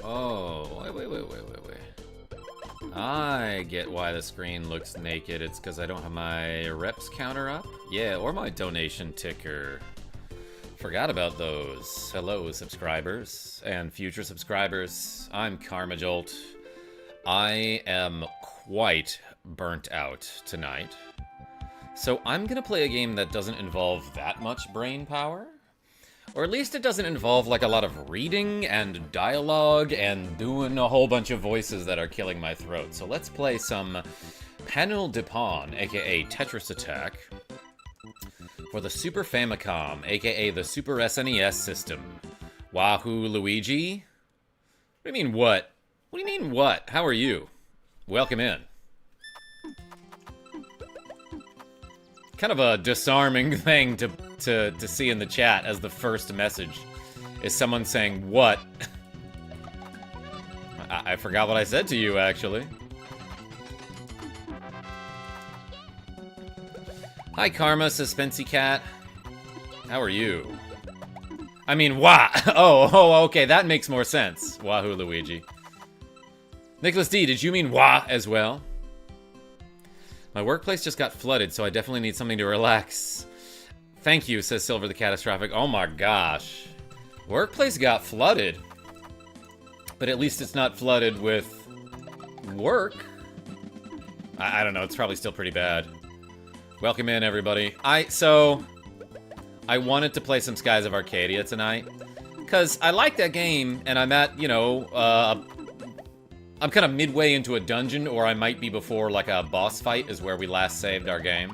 Oh, wait. I get why the screen looks naked. It's because I don't have my reps counter up. Yeah, or my donation ticker. Forgot about those. Hello, subscribers and future subscribers. I'm KarmaJolt. I am quite burnt out tonight. So I'm gonna play a game that doesn't involve that much brain power. Or at least it doesn't involve like a lot of reading and dialogue and doing a whole bunch of voices that are killing my throat. So let's play some Panel de Pon, aka Tetris Attack, for the Super Famicom, aka the Super SNES system. Wahoo Luigi? What do you mean what? What do you mean what? How are you? Welcome in. Kind of a disarming thing to see in the chat as the first message is someone saying what? I forgot what I said to you, actually. Hi, Karma, Suspensey Cat. How are you? I mean, wah! Oh, okay, that makes more sense. Wahoo, Luigi. Nicholas D, did you mean wah as well? My workplace just got flooded, so I definitely need something to relax. Thank you, says Silver the Catastrophic. Oh my gosh. Workplace got flooded. But at least it's not flooded with work. I don't know, it's probably still pretty bad. Welcome in, everybody. So, I wanted to play some Skies of Arcadia tonight. Because I like that game, and I'm at, you know, I'm kind of midway into a dungeon, or I might be before, like, a boss fight is where we last saved our game.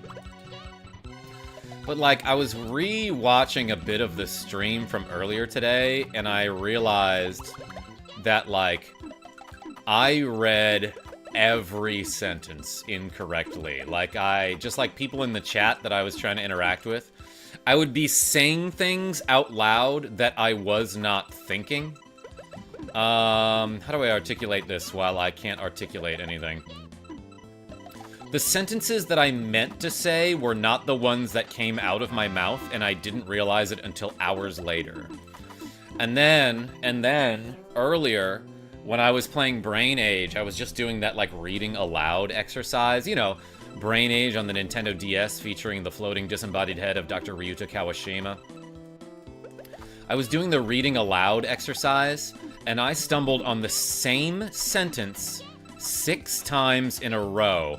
But, like, I was re-watching a bit of the stream from earlier today, and I realized that, like, I read every sentence incorrectly. Like, just like people in the chat that I was trying to interact with, I would be saying things out loud that I was not thinking. How do I articulate this while I can't articulate anything? The sentences that I meant to say were not the ones that came out of my mouth, and I didn't realize it until hours later. And then, earlier, when I was playing Brain Age, I was just doing that, like, reading aloud exercise. You know, Brain Age on the Nintendo DS featuring the floating disembodied head of Dr. Ryuta Kawashima. I was doing the reading aloud exercise, and I stumbled on the same sentence 6 times in a row,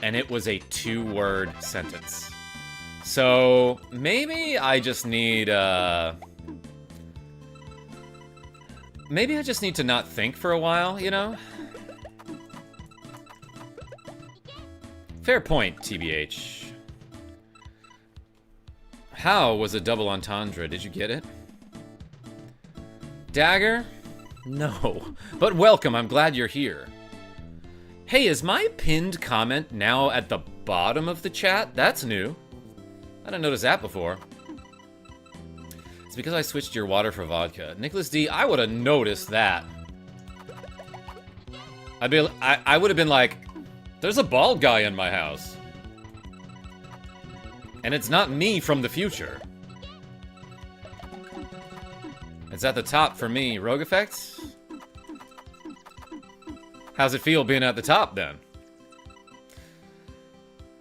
and it was a 2-word sentence. So, maybe I just need, maybe I just need to not think for a while, you know? Fair point, TBH. How was a double entendre? Did you get it? Dagger? No. But welcome, I'm glad you're here. Hey, is my pinned comment now at the bottom of the chat? That's new. I didn't notice that before. It's because I switched your water for vodka. Nicholas D, I would have noticed that. I would have been like, there's a bald guy in my house. And it's not me from the future. It's at the top for me. Rogue effects? How's it feel being at the top, then?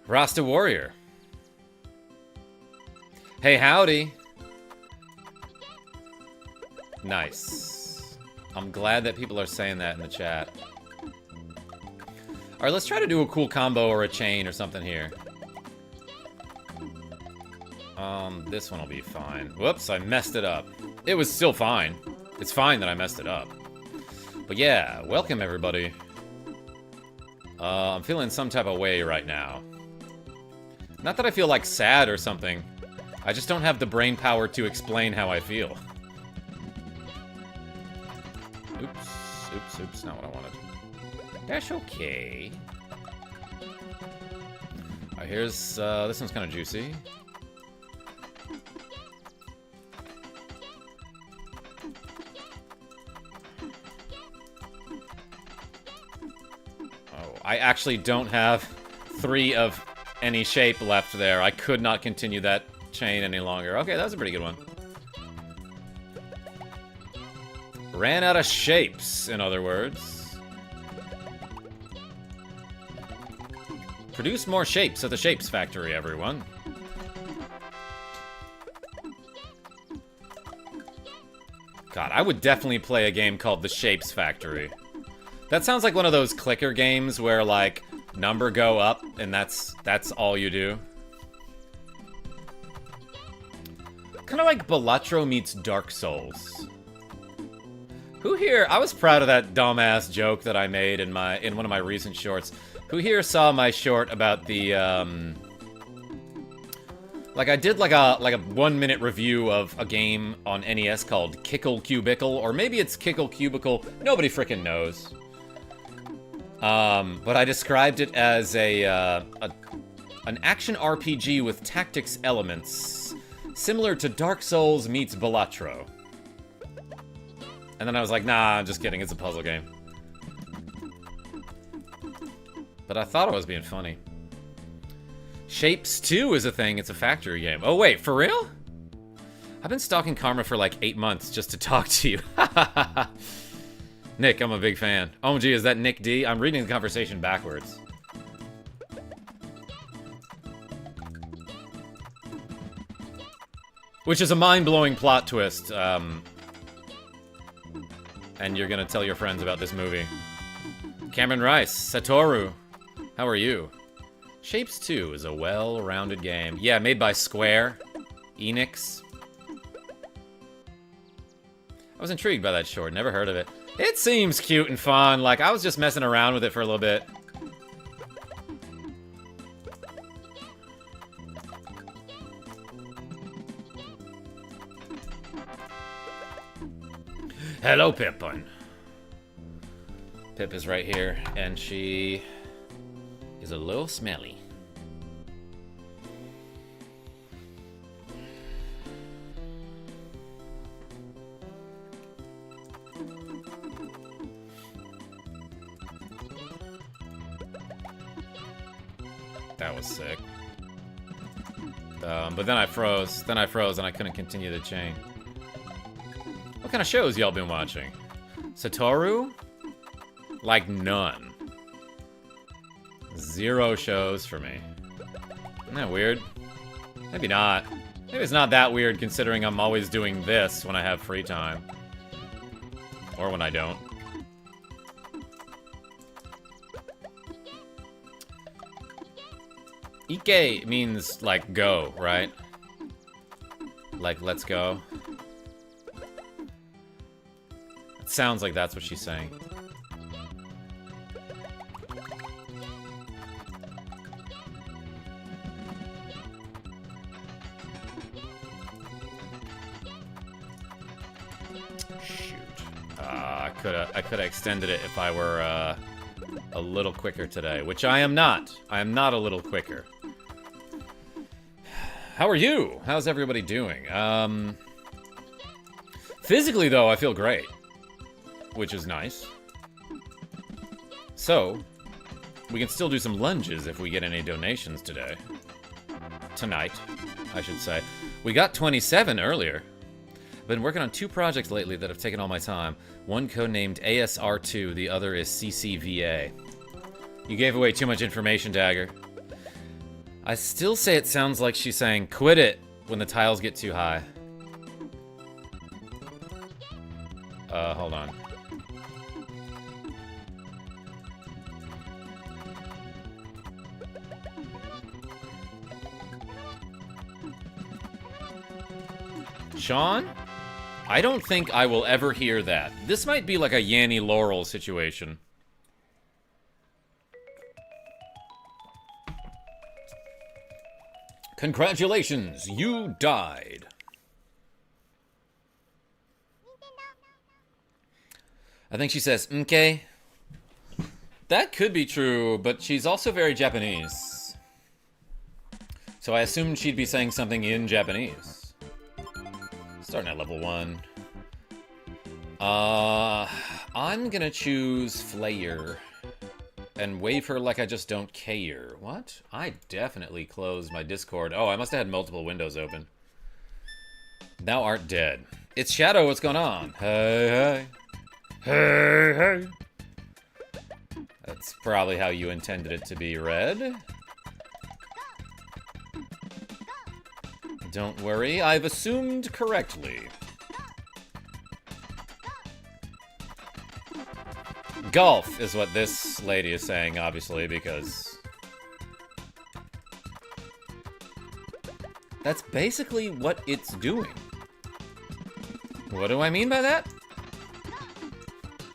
Rasta Warrior. Hey, howdy. Nice. I'm glad that people are saying that in the chat. Alright, let's try to do a cool combo or a chain or something here. This one will be fine. Whoops, I messed it up. It was still fine. It's fine that I messed it up. But yeah, welcome everybody. I'm feeling some type of way right now. Not that I feel like sad or something. I just don't have the brain power to explain how I feel. Oops, not what I wanted. That's okay. Alright, here's, this one's kind of juicy. Oh, I actually don't have 3 of any shape left there. I could not continue that chain any longer. Okay, that was a pretty good one. Ran out of shapes, in other words. Produce more shapes at the Shapes Factory, everyone. God, I would definitely play a game called The Shapes Factory. That sounds like one of those clicker games where, like, number go up, and that's all you do. Kind of like Balatro meets Dark Souls. Who here... I was proud of that dumbass joke that I made in one of my recent shorts. Who here saw my short about the, like, I did like a 1-minute review of a game on NES called Kickle Cubicle, or maybe it's Kickle Cubicle, nobody frickin' knows. But I described it as an action RPG with tactics elements, similar to Dark Souls meets Balatro. And then I was like, nah, I'm just kidding, it's a puzzle game. But I thought I was being funny. Shapes 2 is a thing. It's a factory game. Oh, wait. For real? I've been stalking Karma for like 8 months just to talk to you. Nick, I'm a big fan. OMG, is that Nick D? I'm reading the conversation backwards. Which is a mind-blowing plot twist. And you're gonna tell your friends about this movie. Cameron Rice, Satoru. How are you? Shapes 2 is a well-rounded game. Yeah, made by Square. Enix. I was intrigued by that short. Never heard of it. It seems cute and fun. Like, I was just messing around with it for a little bit. Hello, Pippin. Pip is right here, and she is a little smelly. That was sick. But then I froze. And I couldn't continue the chain. What kind of shows y'all been watching? Satoru? Like none. 0 shows for me. Isn't that weird? Maybe not. Maybe it's not that weird considering I'm always doing this when I have free time. Or when I don't. Ike means, like, go, right? Like, let's go. It sounds like that's what she's saying. Shoot. I could have extended it if I were, a little quicker today, which I am not. I am not a little quicker. How are you? How's everybody doing? Physically, though, I feel great, which is nice. So, we can still do some lunges if we get any donations today. Tonight, I should say. We got 27 earlier. I've been working on 2 projects lately that have taken all my time. One codenamed ASR2, the other is CCVA. You gave away too much information, Dagger. I still say it sounds like she's saying, quit it, when the tiles get too high. Hold on. Sean? I don't think I will ever hear that. This might be like a Yanny Laurel situation. Congratulations, you died. I think she says, "Okay." That could be true, but she's also very Japanese. So I assumed she'd be saying something in Japanese. Starting at level 1. I'm gonna choose Flayer. And wave her like I just don't care. What? I definitely closed my Discord. Oh, I must have had multiple windows open. Thou art dead. It's Shadow, what's going on? Hey, hey. Hey, hey. That's probably how you intended it to be read. Don't worry, I've assumed correctly. Golf is what this lady is saying, obviously, because that's basically what it's doing. What do I mean by that?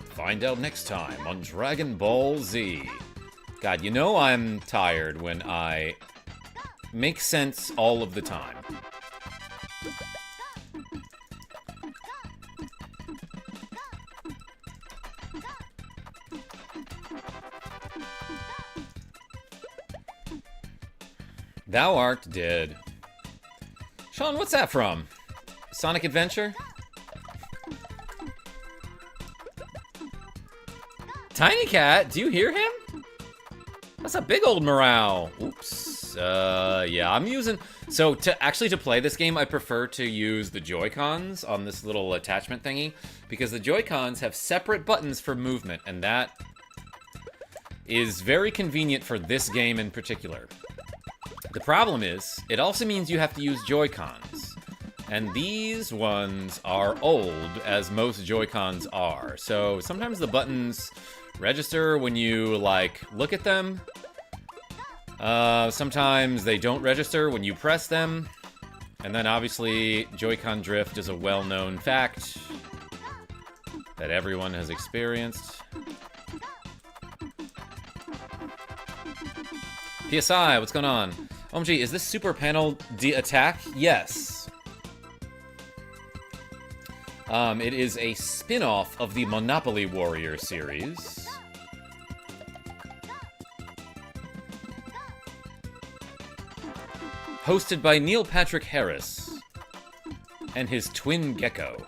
Find out next time on Dragon Ball Z. God, you know I'm tired when I make sense all of the time. Thou art dead. Sean, what's that from? Sonic Adventure? Tiny Cat, do you hear him? That's a big old morale. Oops. Yeah, I'm using... So, to play this game, I prefer to use the Joy-Cons on this little attachment thingy, because the Joy-Cons have separate buttons for movement, and that is very convenient for this game in particular. The problem is, it also means you have to use Joy-Cons. And these ones are old, as most Joy-Cons are. So sometimes the buttons register when you, like, look at them. Sometimes they don't register when you press them. And then obviously, Joy-Con drift is a well-known fact that everyone has experienced. PSI, what's going on? OMG, is this Super Panel de Attack? Yes. It is a spin-off of the Monopoly Warrior series. Hosted by Neil Patrick Harris and his twin gecko.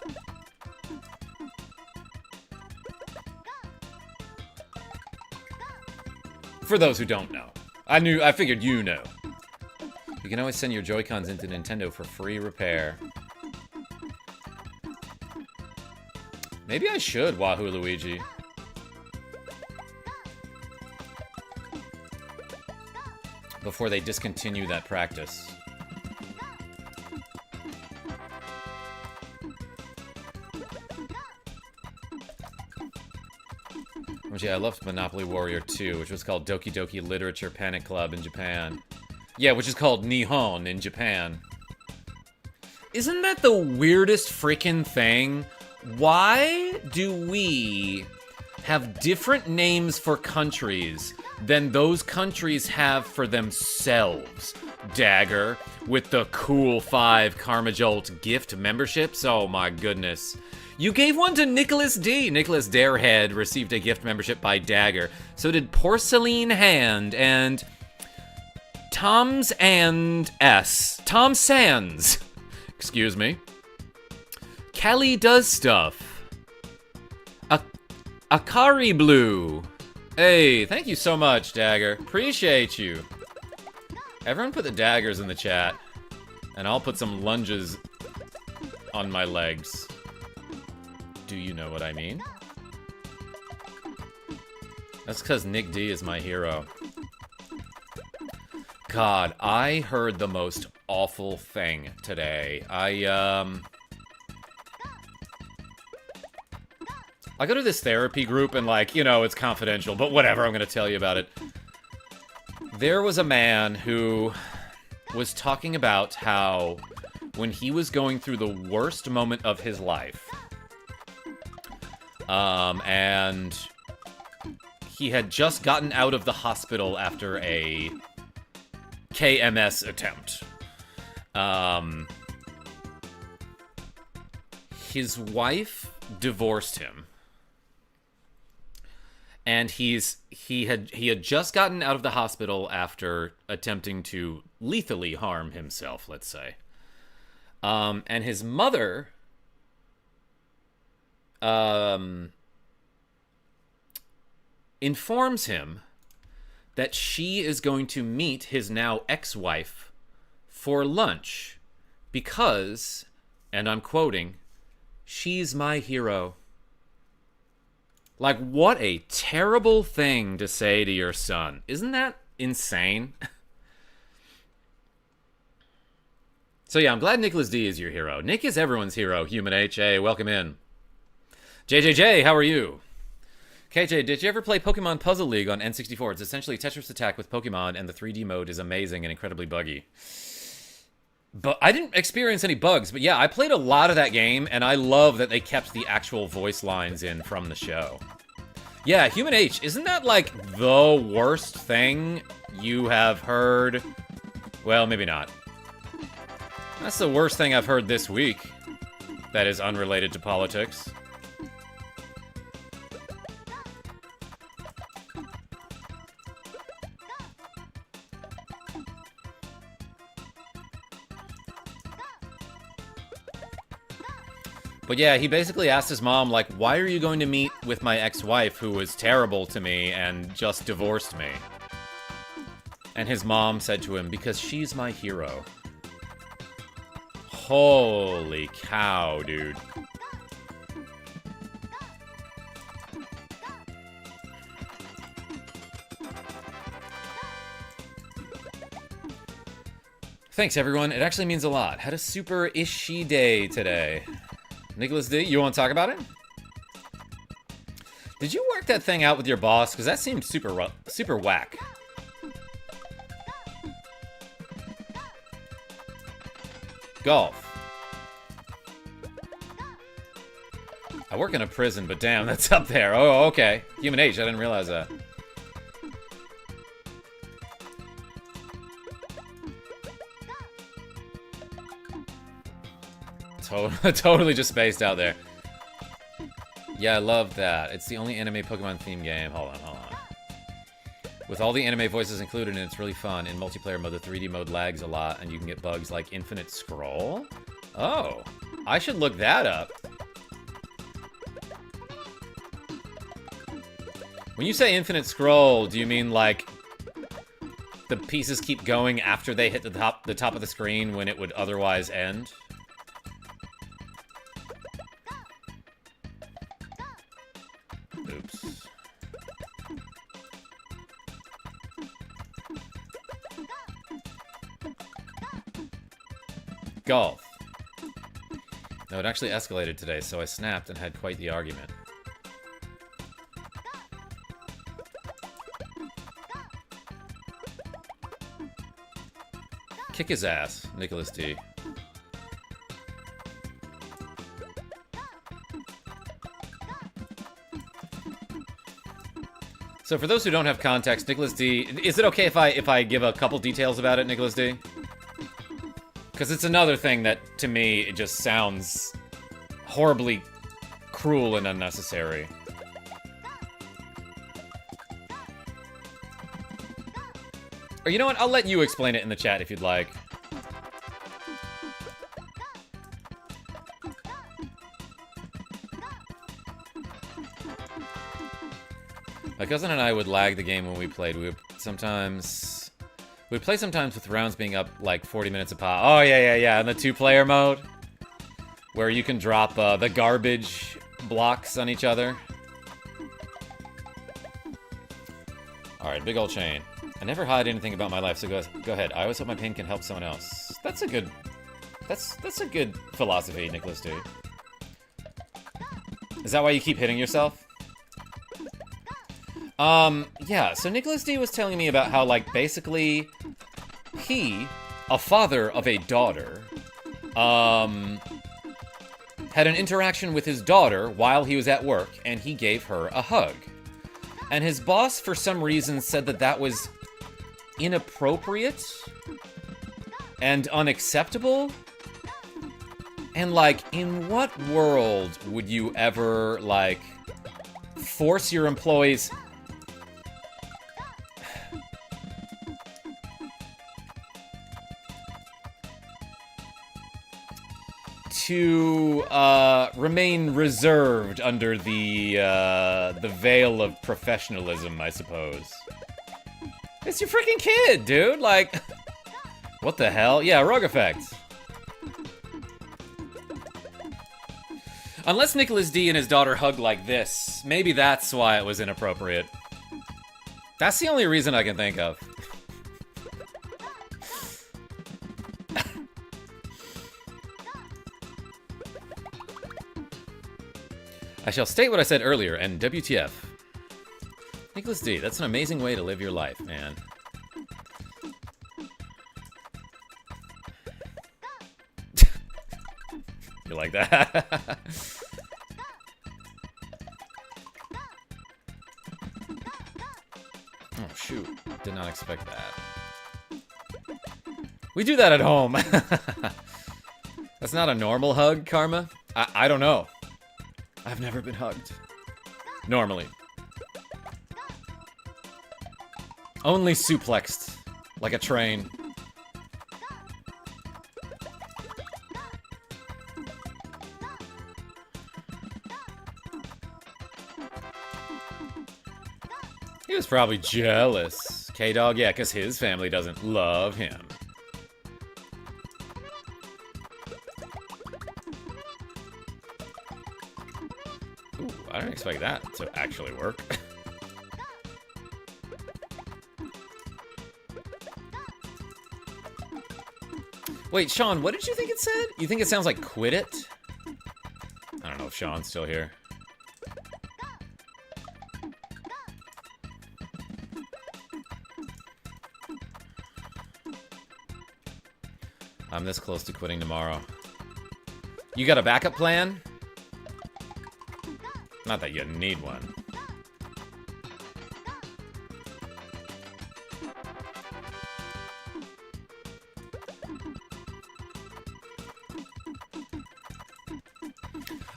For those who don't know. I figured you know. You can always send your Joy-Cons into Nintendo for free repair. Maybe I should, Wahoo Luigi. Before they discontinue that practice. I loved Monopoly Warrior 2, which was called Doki Doki Literature Panic Club in Japan. Yeah, which is called Nihon in Japan. Isn't that the weirdest freaking thing? Why do we have different names for countries than those countries have for themselves? Dagger, with the cool 5 KarmaJolt gift memberships? Oh my goodness. You gave one to Nicholas D. Nicholas Darehead received a gift membership by Dagger. So did Porcelain Hand and Tom's and S. Tom Sands. Excuse me. Callie Does Stuff. Akari Blue. Hey, thank you so much, Dagger. Appreciate you. Everyone put the daggers in the chat. And I'll put some lunges on my legs. Do you know what I mean? That's because Nick D is my hero. God, I heard the most awful thing today. I go to this therapy group and, like, you know, it's confidential, but whatever, I'm gonna tell you about it. There was a man who was talking about how when he was going through the worst moment of his life, and he had just gotten out of the hospital after a KMS attempt. His wife divorced him. And he had just gotten out of the hospital after attempting to lethally harm himself, let's say. And his mother informs him that she is going to meet his now ex-wife for lunch because, and I'm quoting, "She's my hero." Like, what a terrible thing to say to your son. Isn't that insane? So yeah, I'm glad Nicholas D is your hero. Nick is everyone's hero, Human H. Hey, welcome in. JJJ, how are you? KJ, did you ever play Pokemon Puzzle League on N64? It's essentially Tetris Attack with Pokemon, and the 3D mode is amazing and incredibly buggy. But I didn't experience any bugs, but yeah, I played a lot of that game, and I love that they kept the actual voice lines in from the show. Yeah, Human H, isn't that like the worst thing you have heard? Well, maybe not. That's the worst thing I've heard this week that is unrelated to politics. But yeah, he basically asked his mom, like, why are you going to meet with my ex-wife who was terrible to me and just divorced me? And his mom said to him, because she's my hero. Holy cow, dude. Thanks, everyone. It actually means a lot. Had a super ishy day today. Nicholas D, you want to talk about it? Did you work that thing out with your boss? Because that seemed super whack. Golf. I work in a prison, but damn, that's up there. Oh, okay. Human H, I didn't realize that. Totally just spaced out there. Yeah, I love that. It's the only anime Pokemon theme game. Hold on. With all the anime voices included, and it's really fun. In multiplayer mode, the 3D mode lags a lot, and you can get bugs like infinite scroll. Oh, I should look that up. When you say infinite scroll, do you mean like the pieces keep going after they hit the top of the screen when it would otherwise end? Oops. Golf. No, it actually escalated today, so I snapped and had quite the argument. Kick his ass, Nicholas D. So for those who don't have context, Nicholas D, is it okay if I give a couple details about it, Nicholas D? Because it's another thing that, to me, it just sounds horribly cruel and unnecessary. Or you know what, I'll let you explain it in the chat if you'd like. My cousin and I would lag the game when we played. We'd play sometimes with rounds being up like 40 minutes a pop. Oh, yeah. In the two-player mode, where you can drop the garbage blocks on each other. All right, big old chain. I never hide anything about my life, so go ahead. I always hope my pain can help someone else. That's a good philosophy, Nicholas D. Is that why you keep hitting yourself? Yeah, so Nicholas D was telling me about how, like, basically, he, a father of a daughter, had an interaction with his daughter while he was at work, and he gave her a hug. And his boss, for some reason, said that that was inappropriate and unacceptable. And, like, in what world would you ever, like, force your employees... to remain reserved under the veil of professionalism, I suppose. It's your freaking kid, dude. Like, what the hell? Yeah, Rogue Effect. Unless Nicholas D and his daughter hug like this. Maybe that's why it was inappropriate. That's the only reason I can think of. I shall state what I said earlier, and WTF. Nicholas D, that's an amazing way to live your life, man. You like that? Oh, shoot. Did not expect that. We do that at home. That's not a normal hug, Karma? I don't know. I've never been hugged. Normally. Only suplexed. Like a train. He was probably jealous. K-Dog, yeah, because his family doesn't love him. Ooh, I didn't expect that to actually work. Wait, Sean, what did you think it said? You think it sounds like quit it? I don't know if Sean's still here. I'm this close to quitting tomorrow. You got a backup plan? Not that you need one.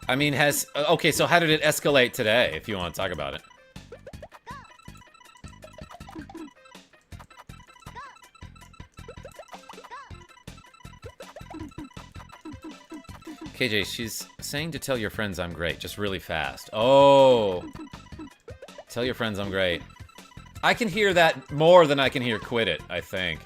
I mean, okay, so how did it escalate today, if you want to talk about it? KJ, she's saying to tell your friends I'm great, just really fast. Oh. Tell your friends I'm great. I can hear that more than I can hear quit it, I think.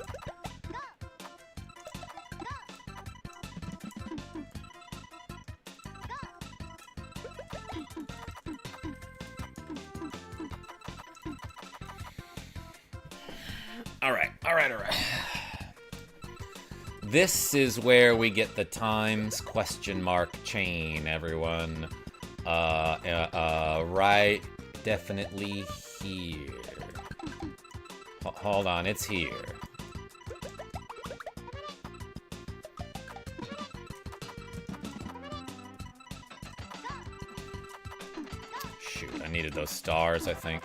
Alright. This is where we get the times question mark chain, everyone. Right, definitely here. Hold on, it's here. Shoot, I needed those stars, I think.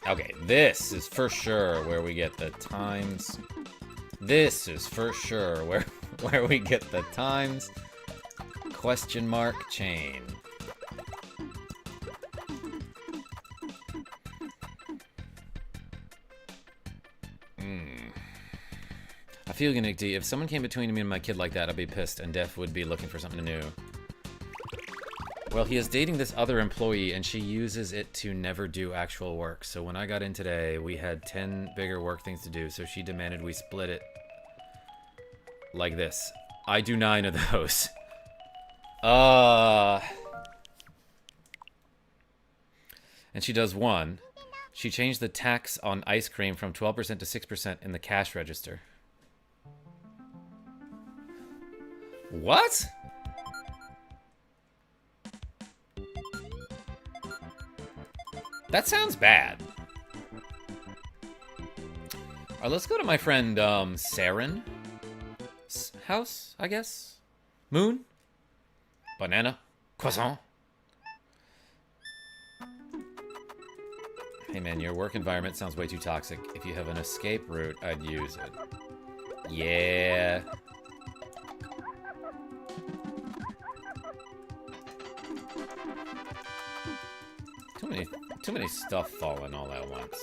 Okay, this is for sure where we get the times. This is for sure where we get the times question mark chain. I feel you, Nick D. If someone came between me and my kid like that, I'd be pissed, and Def would be looking for something new. Well, he is dating this other employee, and she uses it to never do actual work. So when I got in today, we had 10 bigger work things to do, so she demanded we split it like this. I do 9 of those. And she does 1. She changed the tax on ice cream from 12% to 6% in the cash register. What? That sounds bad. Alright, let's go to my friend, Saren. House, I guess? Moon? Banana? Croissant? Hey man, your work environment sounds way too toxic. If you have an escape route, I'd use it. Yeah. Too many stuff falling all at once.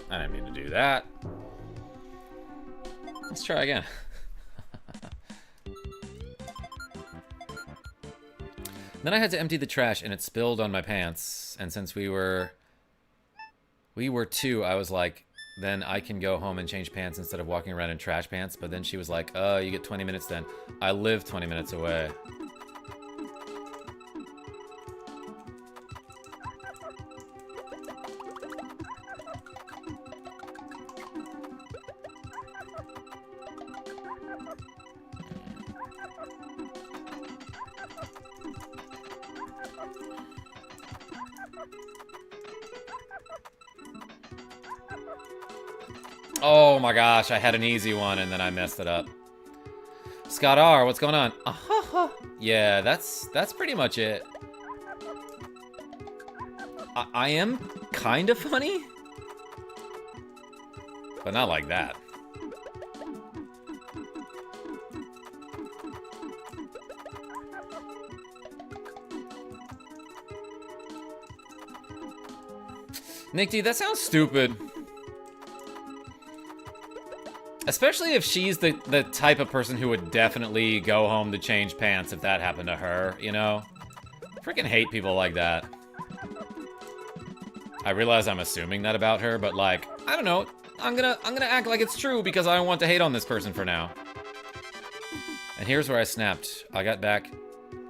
I didn't mean to do that. Let's try again. Then I had to empty the trash and it spilled on my pants. And since we were two, I was like, then I can go home and change pants instead of walking around in trash pants. But then she was like, oh, you get 20 minutes then. I live 20 minutes away. Oh my gosh, I had an easy one and then I messed it up. Scott R, what's going on? Yeah, that's pretty much it. I am kind of funny, but not like that. Nick D, that sounds stupid. Especially if she's the type of person who would definitely go home to change pants if that happened to her, you know? Freaking hate people like that. I realize I'm assuming that about her, but like, I don't know. I'm gonna act like it's true because I don't want to hate on this person for now. And here's where I snapped. I got back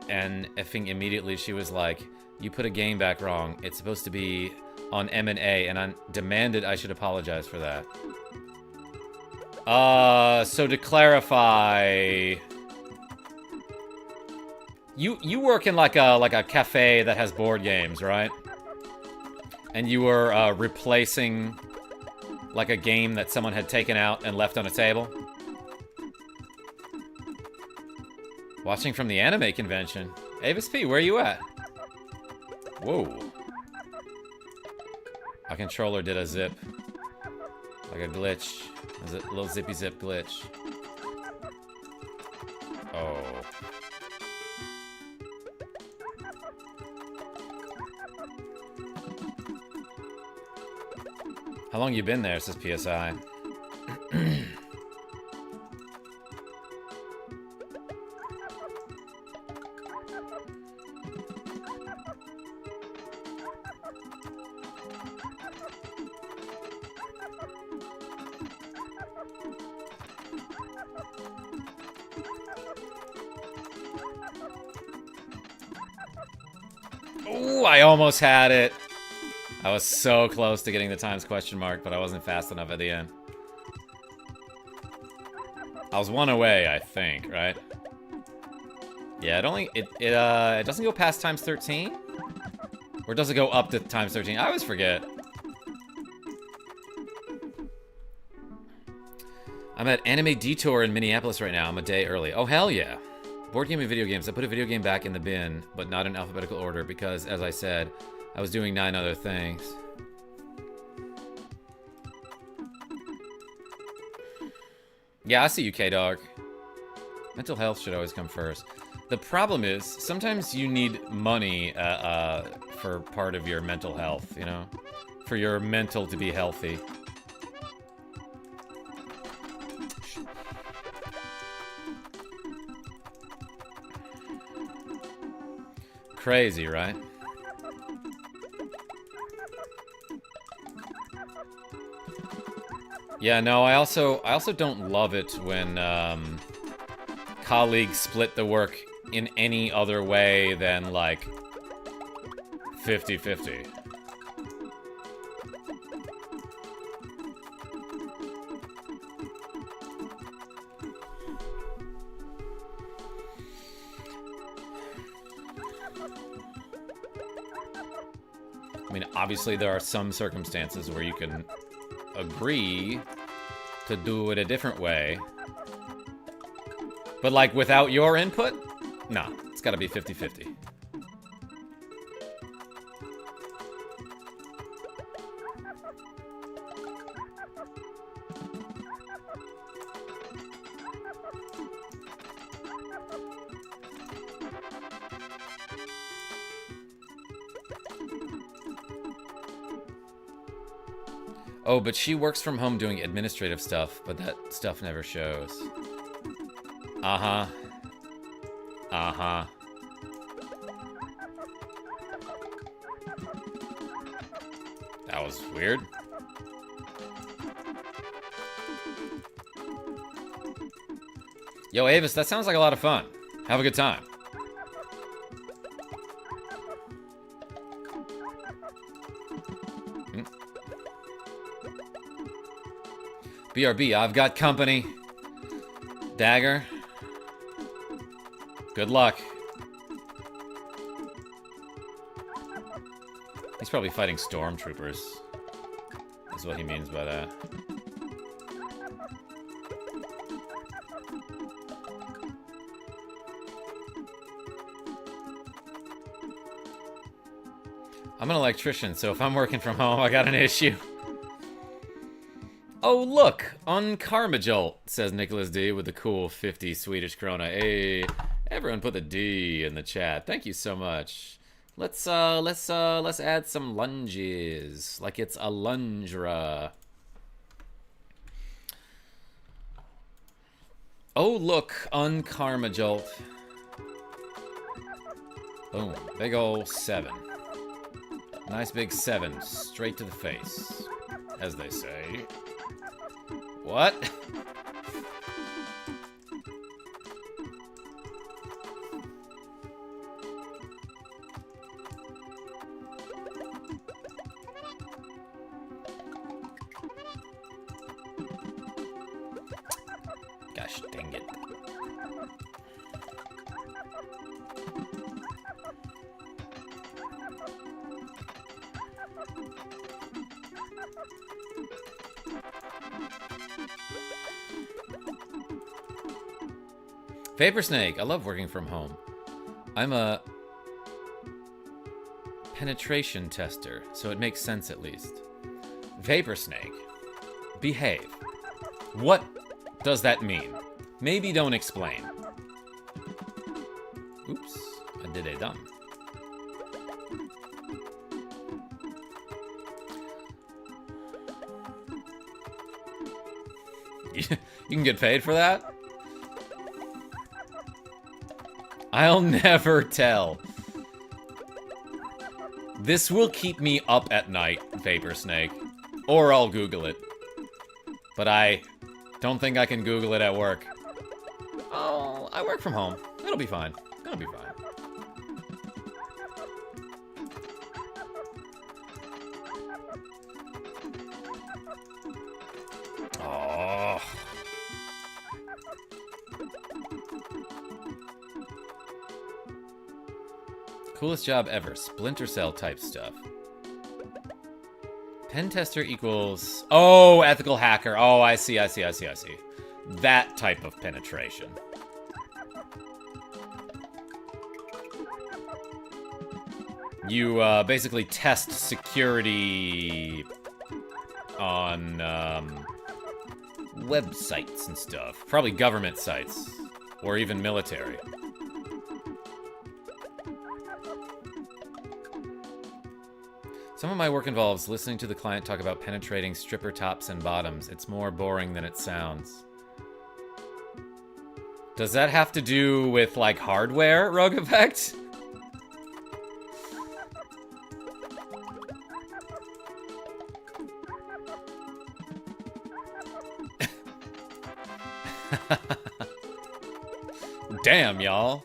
and effing immediately she was like, you put a game back wrong. It's supposed to be on M&A, and I demanded I should apologize for that. So to clarify, you work in like a cafe that has board games, right? And you were replacing like a game that someone had taken out and left on a table? Watching from the anime convention. Avis P, where are you at? Whoa. My controller did a zip. Like a glitch. A little zippy zip glitch. Oh. How long you been there, says PSI? Ooh, I almost had it. I was so close to getting the times question mark, but I wasn't fast enough at the end. I was one away, I think, right? Yeah, it doesn't go past times 13? Or does it go up to times 13? I always forget. I'm at Anime Detour in Minneapolis right now. I'm a day early. Oh, hell yeah. Board game and video games. I put a video game back in the bin, but not in alphabetical order because, as I said, I was doing 9 other things. Yeah, I see you, K-Dog. Mental health should always come first. The problem is, sometimes you need money for part of your mental health, you know? For your mental to be healthy. Crazy, right? Yeah, no, I also don't love it when colleagues split the work in any other way than like 50-50. I mean, obviously there are some circumstances where you can agree to do it a different way. But like without your input? Nah, it's gotta be 50-50. Oh, but she works from home doing administrative stuff, but that stuff never shows. Uh-huh. Uh-huh. That was weird. Yo, Avis, that sounds like a lot of fun. Have a good time. BRB, I've got company. Dagger. Good luck. He's probably fighting stormtroopers. Is what he means by that. I'm an electrician, so if I'm working from home, I got an issue. Oh, look! On KarmaJolt, says Nicholas D with the cool 50 Swedish krona. Hey, everyone put the D in the chat. Thank you so much. Let's add some lunges. Like it's a lungera. Oh, look! On KarmaJolt. Boom. Big ol' 7. Nice big 7, straight to the face, as they say. What? Gosh dang it. Vapor Snake, I love working from home. I'm a penetration tester, so it makes sense at least. Vapor Snake, behave. What does that mean? Maybe don't explain. Oops, I did a dumb. You can get paid for that? I'll never tell. This will keep me up at night, Vapor Snake. Or I'll Google it. But I don't think I can Google it at work. Oh, I work from home. It'll be fine. It'll be fine. Oh. Coolest job ever. Splinter Cell type stuff. Pen tester equals... Oh, ethical hacker. Oh, I see. That type of penetration. You basically test security on websites and stuff. Probably government sites. Or even military. Some of my work involves listening to the client talk about penetrating stripper tops and bottoms. It's more boring than it sounds. Does that have to do with, like, hardware, Rogue Effect? Damn, y'all.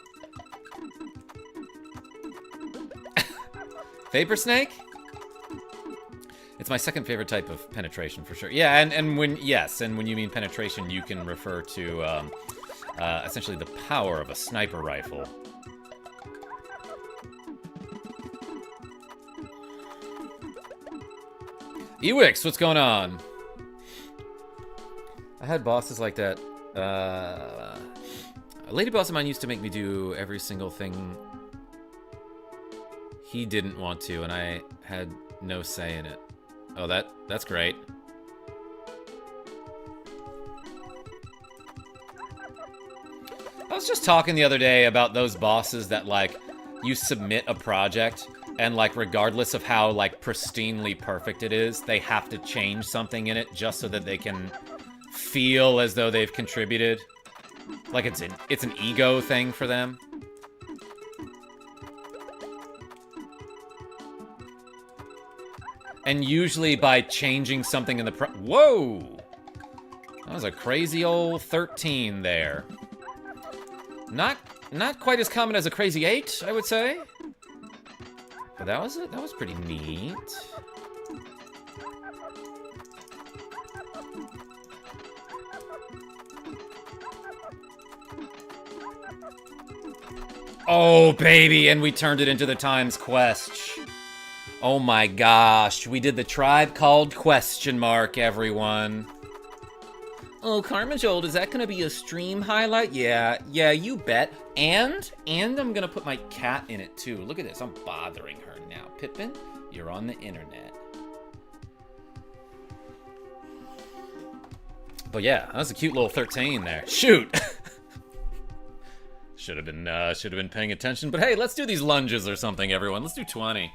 Vapor Snake? It's my second favorite type of penetration, for sure. Yeah, and when you mean penetration, you can refer to essentially the power of a sniper rifle. Ewix, what's going on? I had bosses like that. A lady boss of mine used to make me do every single thing he didn't want to, and I had no say in it. Oh, that's great. I was just talking the other day about those bosses that, like, you submit a project, and, like, regardless of how, like, pristinely perfect it is, they have to change something in it just so that they can feel as though they've contributed. Like, it's an ego thing for them. And usually by changing something in the whoa! That was a crazy old 13 there. Not quite as common as a crazy 8, I would say. But that was pretty neat. Oh, baby, and we turned it into the Times Quest. Oh my gosh, we did the Tribe Called Question Mark, everyone. Oh, KarmaJolt, is that gonna be a stream highlight? Yeah, you bet. And I'm gonna put my cat in it too. Look at this, I'm bothering her now. Pippin, you're on the internet. But yeah, that was a cute little 13 there. Shoot! Should have been paying attention. But hey, let's do these lunges or something, everyone. Let's do 20.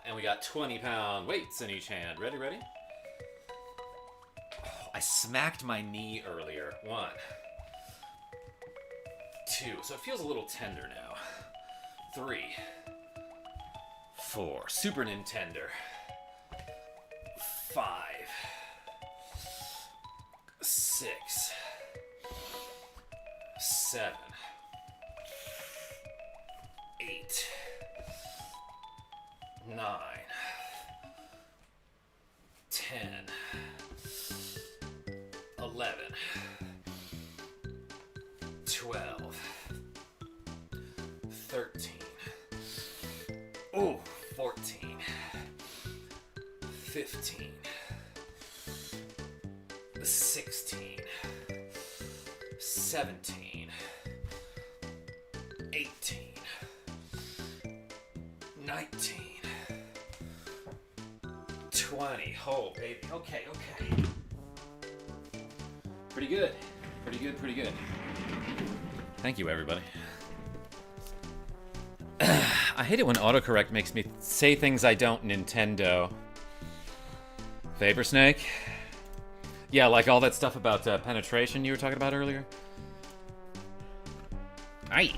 And we got 20-pound weights in each hand. Ready? Oh, I smacked my knee earlier. 1, 2. So it feels a little tender now. 3, 4. Super Nintendo. 5, 6, 7, 8, 9, 10, 11, 12, 13, ooh, 14, 15, 16, 17, 18, 19, 20. Oh, baby. Okay. Pretty good. Thank you, everybody. I hate it when autocorrect makes me say things I don't Nintendo. Vapor Snake? Yeah, like all that stuff about penetration you were talking about earlier. Aye.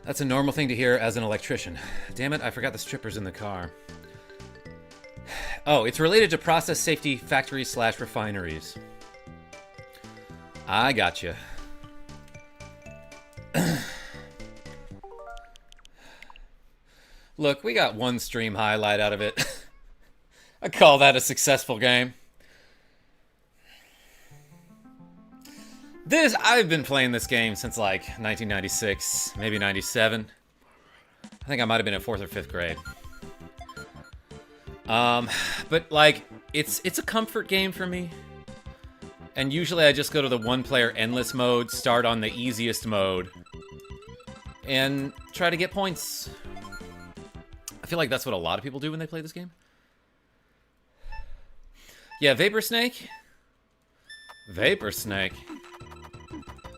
That's a normal thing to hear as an electrician. Damn it, I forgot the strippers in the car. Oh, it's related to process safety factories / refineries. I gotcha. Look, we got one stream highlight out of it. I call that a successful game. I've been playing this game since like 1996, maybe 97. I think I might have been in 4th or 5th grade. But like, it's a comfort game for me. And usually I just go to the one-player endless mode, start on the easiest mode, and try to get points. I feel like that's what a lot of people do when they play this game. Yeah, Vapor Snake? Vapor Snake.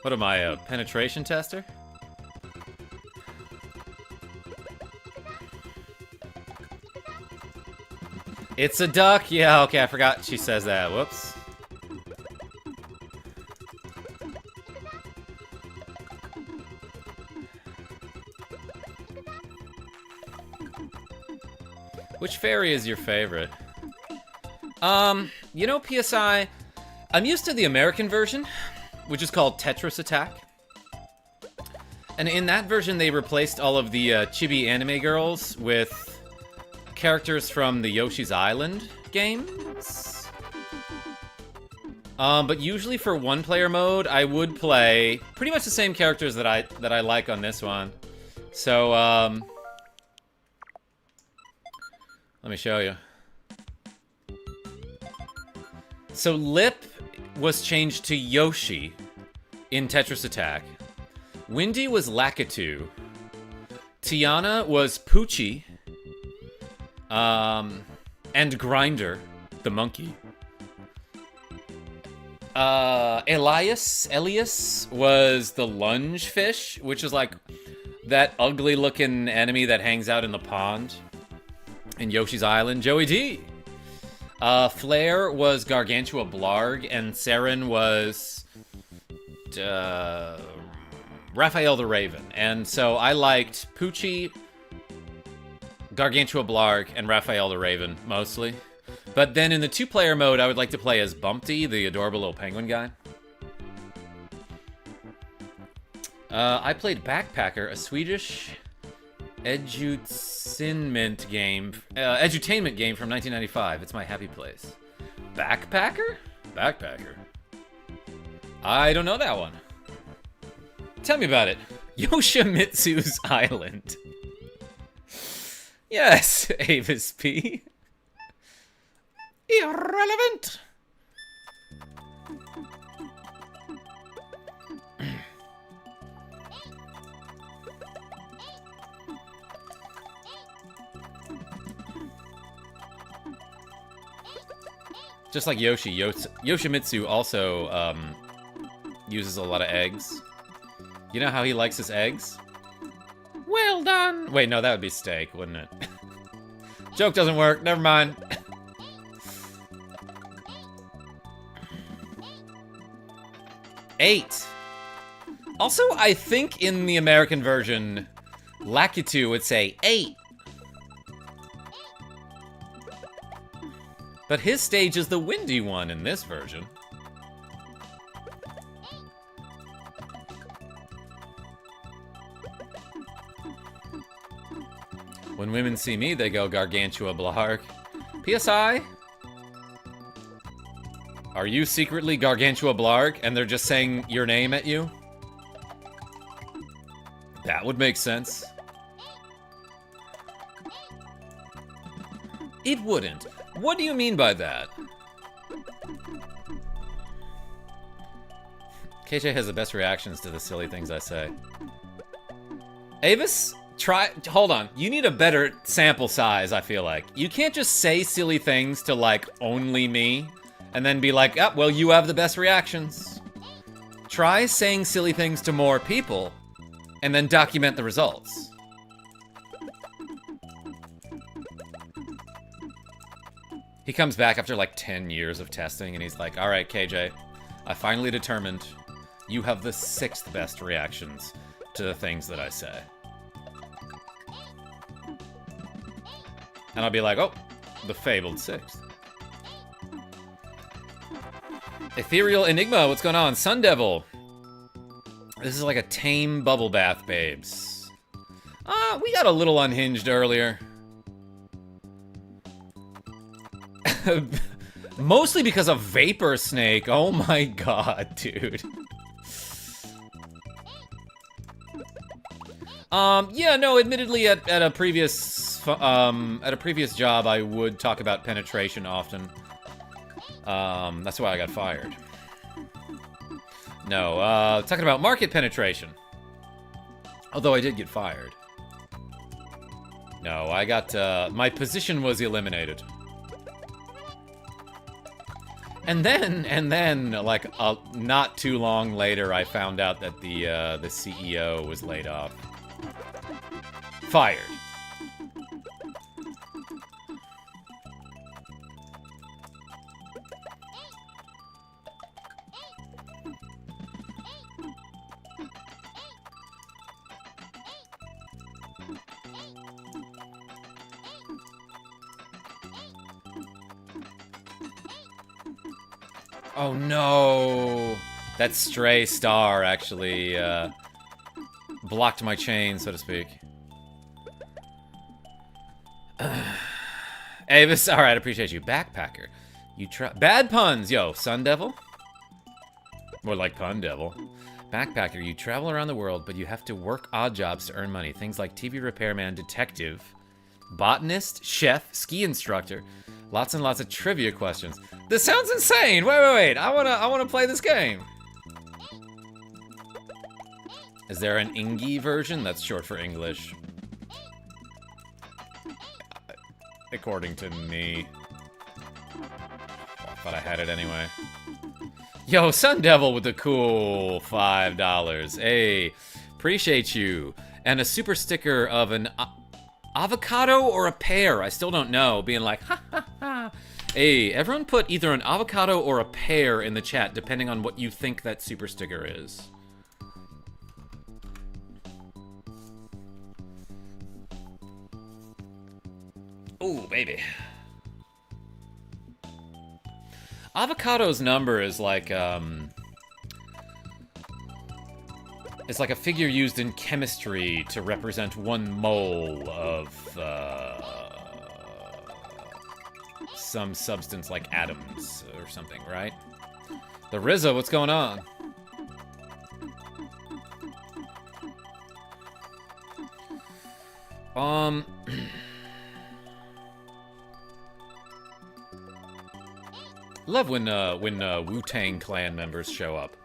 What am I, a penetration tester? It's a duck? Yeah, okay, I forgot she says that. Whoops. Which fairy is your favorite? You know, PSI, I'm used to the American version, which is called Tetris Attack. And in that version, they replaced all of the chibi anime girls with characters from the Yoshi's Island games. But usually for one-player mode, I would play pretty much the same characters that I like on this one. So, let me show you. So Lip was changed to Yoshi in Tetris Attack. Windy was Lakitu. Tiana was Poochie. And Grinder, the monkey. Elias was the lunge fish, which is like that ugly looking enemy that hangs out in the pond in Yoshi's Island. Joey D. Flair was Gargantua Blarg, and Saren was Raphael the Raven. And so I liked Poochie, Gargantua Blarg, and Raphael the Raven mostly. But then in the 2-player mode, I would like to play as Bumpty, the adorable little penguin guy. I played Backpacker, a Swedish edutainment game from 1995. It's my happy place. Backpacker? Backpacker. I don't know that one. Tell me about it. Yoshimitsu's Island. Yes, Avis P. Irrelevant. Just like Yoshi, Yoshimitsu also uses a lot of eggs. You know how he likes his eggs? Well done! Wait, no, that would be steak, wouldn't it? Joke doesn't work, never mind. 8. Also, I think in the American version, Lakitu would say 8. But his stage is the windy one in this version. When women see me, they go Gargantua Blarg. PSI? Are you secretly Gargantua Blarg and they're just saying your name at you? That would make sense. It wouldn't. What do you mean by that? KJ has the best reactions to the silly things I say. Avis, hold on. You need a better sample size, I feel like. You can't just say silly things to, like, only me, and then be like, oh, well, you have the best reactions. Try saying silly things to more people, and then document the results. He comes back after like 10 years of testing, and he's like, all right, KJ, I finally determined you have the 6th best reactions to the things that I say. And I'll be like, oh, the fabled 6th. Ethereal Enigma, what's going on? Sun Devil. This is like a tame bubble bath, babes. We got a little unhinged earlier. Mostly because of Vapor Snake. Oh my god, dude. Yeah, no, admittedly at a previous job I would talk about penetration often. That's why I got fired. No, talking about market penetration. Although I did get fired. No, I got, my position was eliminated. And then, like, not too long later, I found out that the CEO was laid off. Fired. Oh no! That stray star actually blocked my chain, so to speak. Avis, alright, appreciate you. Backpacker. You try bad puns, yo, Sun Devil? More like Pun Devil. Backpacker, you travel around the world, but you have to work odd jobs to earn money. Things like TV repairman, detective, botanist, chef, ski instructor. Lots and lots of trivia questions. This sounds insane! Wait. I wanna play this game. Is there an Ingi version? That's short for English. According to me. Thought I had it anyway. Yo, Sun Devil with the cool $5. Hey, appreciate you. And a super sticker of an avocado or a pear. I still don't know. Being like, ha ha ha. Hey, everyone put either an avocado or a pear in the chat, depending on what you think that super sticker is. Ooh, baby. Avocado's number is like, it's like a figure used in chemistry to represent 1 mole of, some substance like atoms or something, right? The Rizzo, what's going on? Love when Wu-Tang Clan members show up.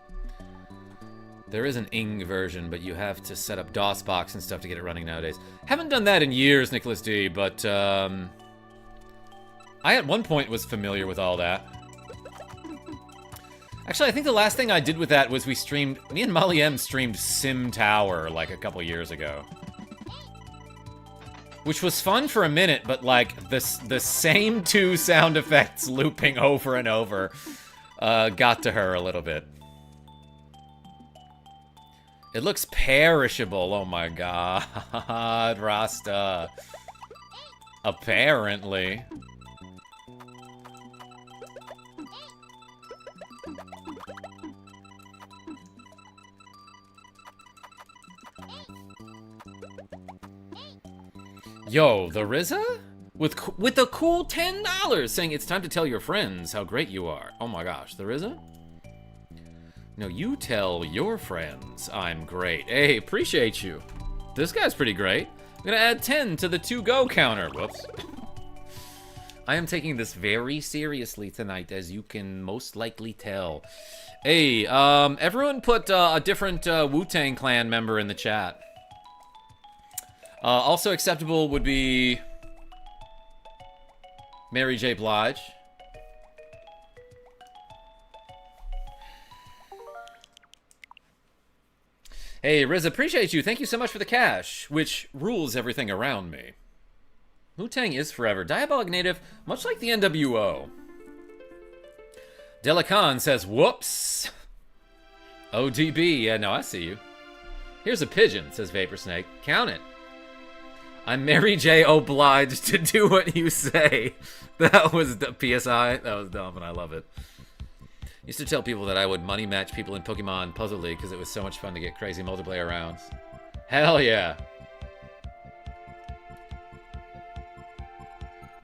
There is an Ing version, but you have to set up DOSBox and stuff to get it running nowadays. Haven't done that in years, Nicholas D, but I at one point was familiar with all that. Actually, I think the last thing I did with that was me and Molly M streamed Sim Tower like a couple years ago. Which was fun for a minute, but like the same 2 sound effects looping over and over got to her a little bit. It looks perishable. Oh my god, Rasta. Apparently. Yo, the RZA? With a cool $10 saying it's time to tell your friends how great you are. Oh my gosh, the RZA? No, you tell your friends I'm great. Hey, appreciate you. This guy's pretty great. I'm gonna add 10 to the to-go counter. Whoops. I am taking this very seriously tonight, as you can most likely tell. Hey, everyone put a different Wu-Tang Clan member in the chat. Also acceptable would be Mary J. Blige. Hey, Riz, appreciate you. Thank you so much for the cash, which rules everything around me. Wu-Tang is forever. Diabolic Native, much like the NWO. Delacan says, whoops. ODB, yeah, no, I see you. Here's a pigeon, says Vapor Snake. Count it. I'm Mary J. obliged to do what you say. That was the PSI. That was dumb, and I love it. Used to tell people that I would money match people in Pokemon Puzzle League because it was so much fun to get crazy multiplayer rounds. Hell yeah.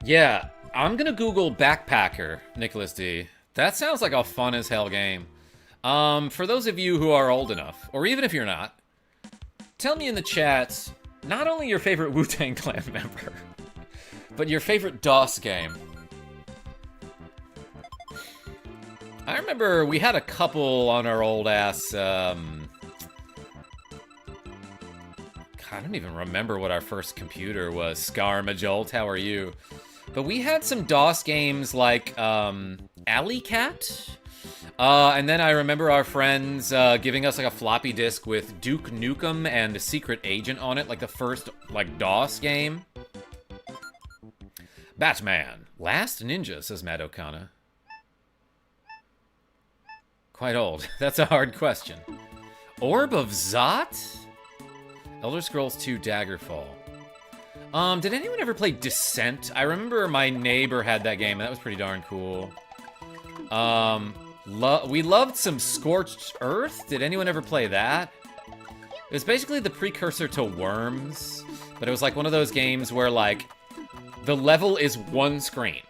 Yeah, I'm gonna Google Backpacker, Nicholas D. That sounds like a fun as hell game. For those of you who are old enough, or even if you're not, tell me in the chat not only your favorite Wu-Tang Clan member, but your favorite DOS game. I remember we had a couple on our old ass, I don't even remember what our first computer was. KarmaJolt, how are you? But we had some DOS games like Alley Cat. And then I remember our friends giving us like a floppy disk with Duke Nukem and a Secret Agent on it, like the first like DOS game. Batman, Last Ninja, says Matt O'Connor. Quite old. That's a hard question. Orb of Zot? Elder Scrolls 2 Daggerfall. Did anyone ever play Descent? I remember my neighbor had that game, and that was pretty darn cool. We loved some Scorched Earth. Did anyone ever play that? It was basically the precursor to Worms, but it was like one of those games where like the level is one screen.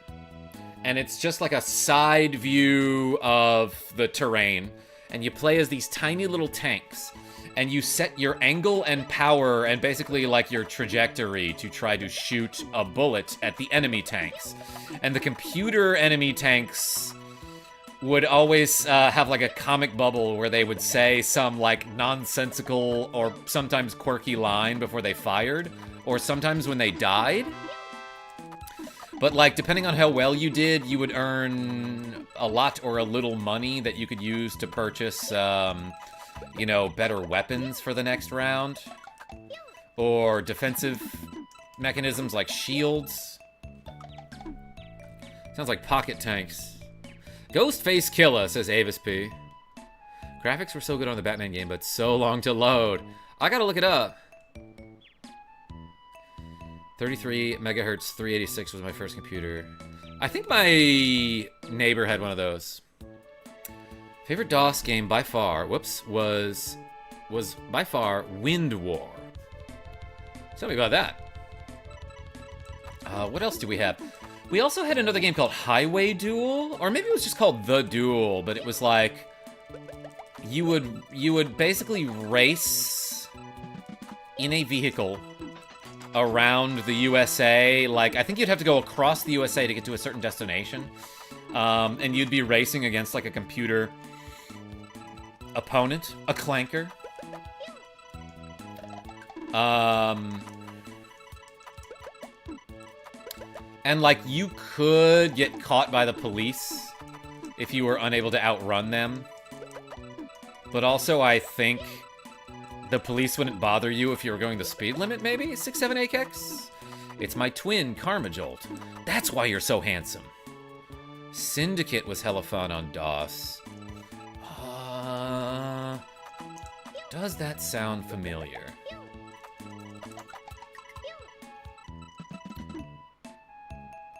And it's just like a side view of the terrain. And you play as these tiny little tanks. And you set your angle and power and basically like your trajectory to try to shoot a bullet at the enemy tanks. And the computer enemy tanks would always have like a comic bubble where they would say some like nonsensical or sometimes quirky line before they fired. Or sometimes when they died. But, like, depending on how well you did, you would earn a lot or a little money that you could use to purchase, you know, better weapons for the next round. Or defensive mechanisms like shields. Sounds like pocket tanks. Ghostface Killa, says Avis P. Graphics were so good on the Batman game, but so long to load. I gotta look it up. 33 megahertz 386 was my first computer. I think my neighbor had one of those. Favorite DOS game by far, whoops, was by far Wind War. Tell me about that. What else do we have? We also had another game called Highway Duel, or maybe it was just called The Duel, but it was like you would basically race in a vehicle around the USA. Like, I think you'd have to go across the USA to get to a certain destination. And you'd be racing against, like, a computer opponent, a clanker. And, like, you could get caught by the police if you were unable to outrun them. But also, I think the police wouldn't bother you if you were going the speed limit, maybe? 678X? It's my twin, KarmaJolt. That's why you're so handsome. Syndicate was hella fun on DOS. Does that sound familiar?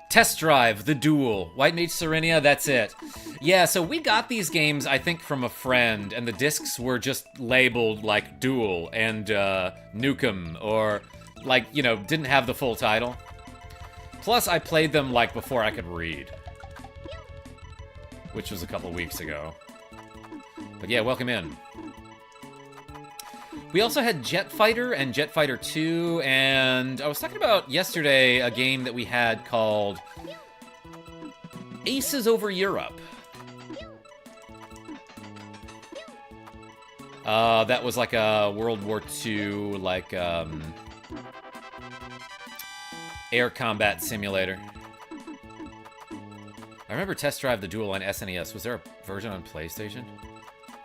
Test Drive, The Duel, White Mage Serenia, that's it. Yeah, so we got these games, I think, from a friend, and the discs were just labeled, like, Duel and Nukem, or, like, you know, didn't have the full title. Plus, I played them, like, before I could read. Which was a couple weeks ago. But yeah, welcome in. We also had Jet Fighter and Jet Fighter 2, and I was talking about yesterday a game that we had called Aces Over Europe. That was like a World War II, like, air combat simulator. I remember Test Drive the Duel on SNES. Was there a version on PlayStation?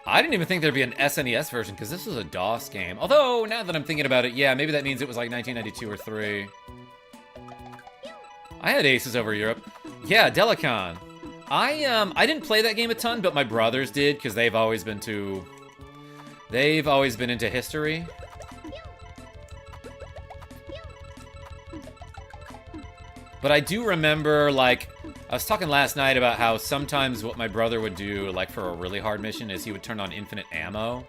I didn't even think there'd be an SNES version, because this was a DOS game. Although, now that I'm thinking about it, yeah, maybe that means it was like 1992 or 3. I had Aces Over Europe. Yeah, Delicon. I didn't play that game a ton, but my brothers did, because they've always been into history. But I do remember, like, I was talking last night about how sometimes what my brother would do, like, for a really hard mission is he would turn on infinite ammo.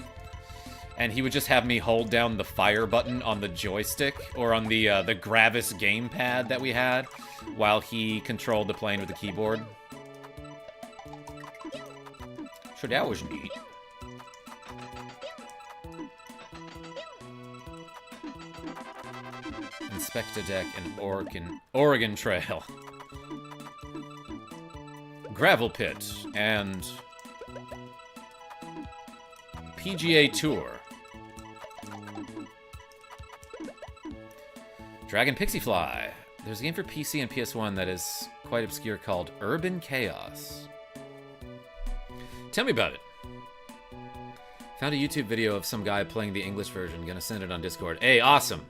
And he would just have me hold down the fire button on the joystick, or on the Gravis gamepad that we had, while he controlled the plane with the keyboard. So that was neat. Inspector Deck and Oregon Trail. Gravel Pit and PGA Tour. Dragon Pixie Fly. There's a game for PC and PS1 that is quite obscure called Urban Chaos. Tell me about it. Found a YouTube video of some guy playing the English version. Gonna send it on Discord. Hey, awesome.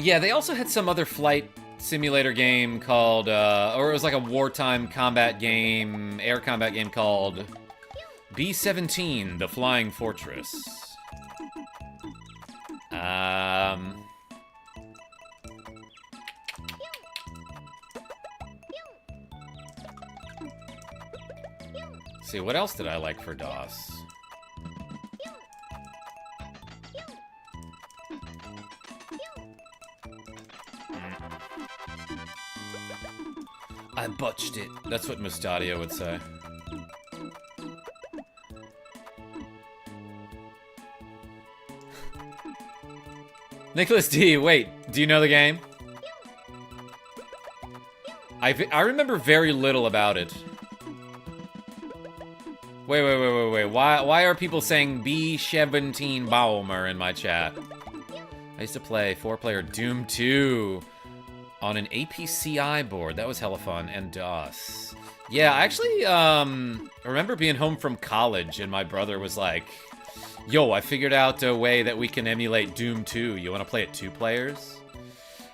Yeah, they also had some other flight simulator game called, or it was like a wartime combat game, air combat game called B-17, The Flying Fortress. See, what else did I like for DOS? I botched it. That's what Mustadio would say. Nicholas D, wait, do you know the game? I remember very little about it. Wait. Why are people saying B-17 Baumer in my chat? I used to play 4-player Doom 2 on an APCI board. That was hella fun. And DOS. Yeah, I actually remember being home from college and my brother was like, yo, I figured out a way that we can emulate Doom 2. You want to play it 2 players?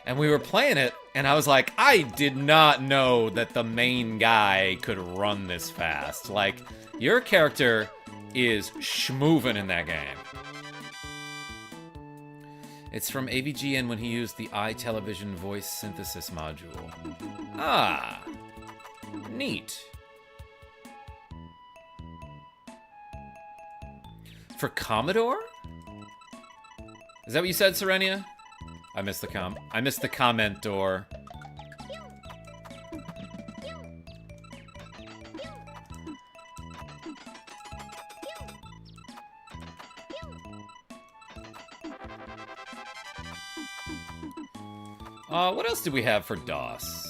And we were playing it, and I was like, I did not know that the main guy could run this fast. Like, your character is schmoovin' in that game. It's from AVGN when he used the iTelevision voice synthesis module. Ah, neat. For Commodore? Is that what you said, Serenia? I missed the comment door. What else did we have for DOS?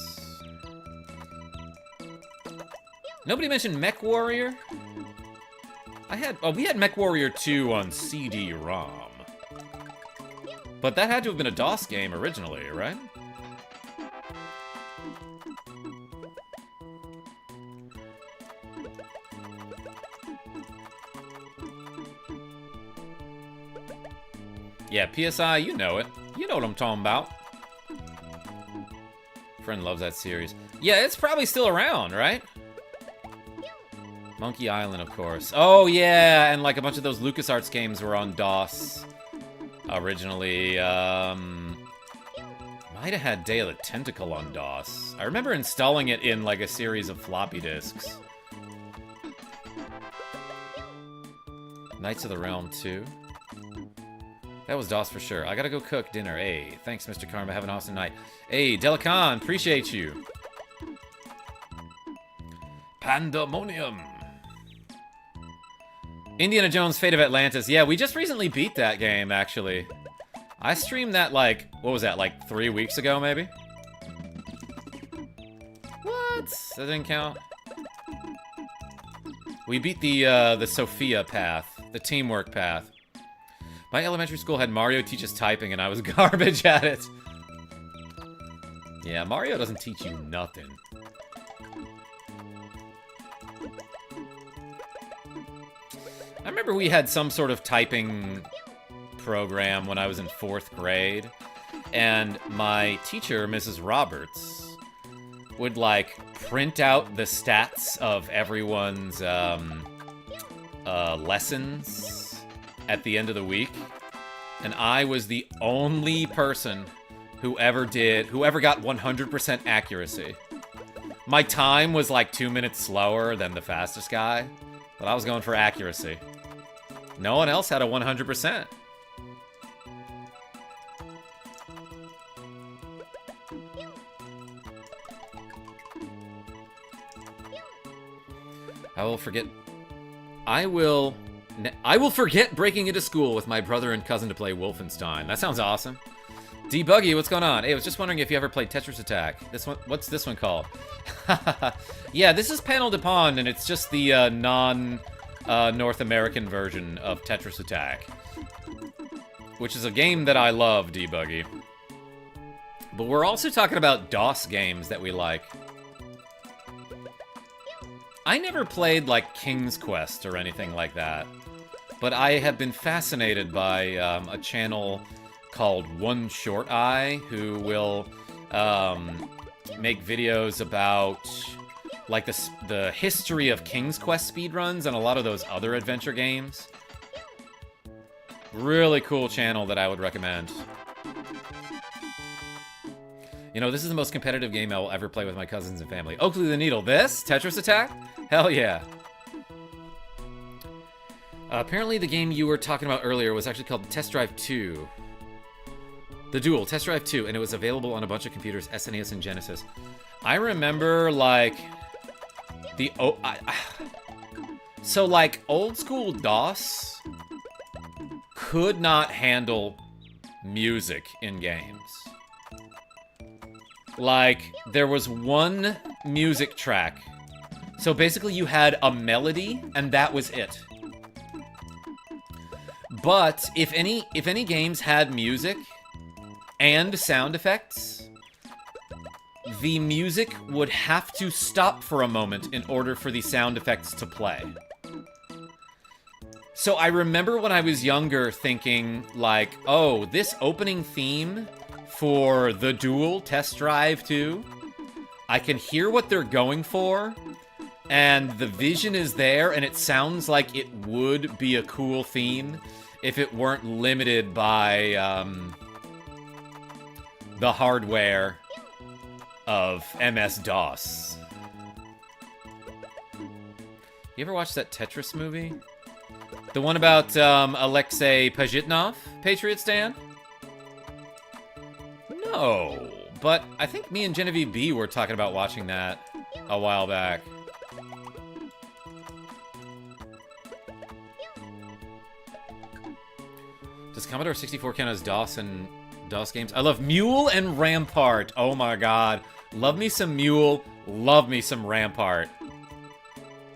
Nobody mentioned Mech Warrior? We had Mech Warrior 2 on CD-ROM. But that had to have been a DOS game originally, right? Yeah, PSI, you know it. You know what I'm talking about. Friend loves that series. Yeah, it's probably still around, right? Monkey Island, of course. Oh, yeah, and like a bunch of those LucasArts games were on DOS. Originally, might have had Day of the Tentacle on DOS. I remember installing it in, like, a series of floppy disks. Knights of the Realm 2. That was DOS for sure. I gotta go cook dinner. Hey, thanks, Mr. Karma. Have an awesome night. Hey, Delacan, appreciate you. Pandemonium. Indiana Jones Fate of Atlantis. Yeah, we just recently beat that game, actually. I streamed that, like, what was that, like 3 weeks ago, maybe? What? That didn't count? We beat the Sophia path, the teamwork path. My elementary school had Mario teach us typing, and I was garbage at it. Yeah, Mario doesn't teach you nothing. I remember we had some sort of typing program when I was in 4th grade, and my teacher, Mrs. Roberts, would, like, print out the stats of everyone's lessons at the end of the week, and I was the only person who ever got 100% accuracy. My time was, like, 2 minutes slower than the fastest guy, but I was going for accuracy. No one else had a 100%. I will forget breaking into school with my brother and cousin to play Wolfenstein. That sounds awesome. D-Buggy, what's going on? Hey, I was just wondering if you ever played Tetris Attack. This one, what's this one called? Yeah, this is Panel de Pon, and it's just the North American version of Tetris Attack, which is a game that I love, D-Buggy. But we're also talking about DOS games that we like. I never played, like, King's Quest or anything like that, but I have been fascinated by a channel called One Short Eye, who will make videos about, like, the history of King's Quest speedruns and a lot of those other adventure games. Really cool channel that I would recommend. You know, this is the most competitive game I will ever play with my cousins and family. Oakley the Needle. This? Tetris Attack? Hell yeah. Apparently the game you were talking about earlier was actually called Test Drive 2. The Duel, Test Drive 2, and it was available on a bunch of computers, SNES and Genesis. I remember, like, so, like, old school DOS could not handle music in games. Like, there was one music track. So basically you had a melody, and that was it. But if any games had music, and sound effects, the music would have to stop for a moment in order for the sound effects to play. So I remember when I was younger thinking, like, oh, this opening theme for The Duel Test Drive 2, I can hear what they're going for, and the vision is there, and it sounds like it would be a cool theme if it weren't limited by the hardware of MS-DOS. You ever watch that Tetris movie? The one about Alexei Pajitnov, Patriot Stan? No, but I think me and Genevieve B were talking about watching that a while back. Does Commodore 64 count as DOS and DOS games? I love Mule and Rampart. Oh my god. Love me some Mule, love me some Rampart.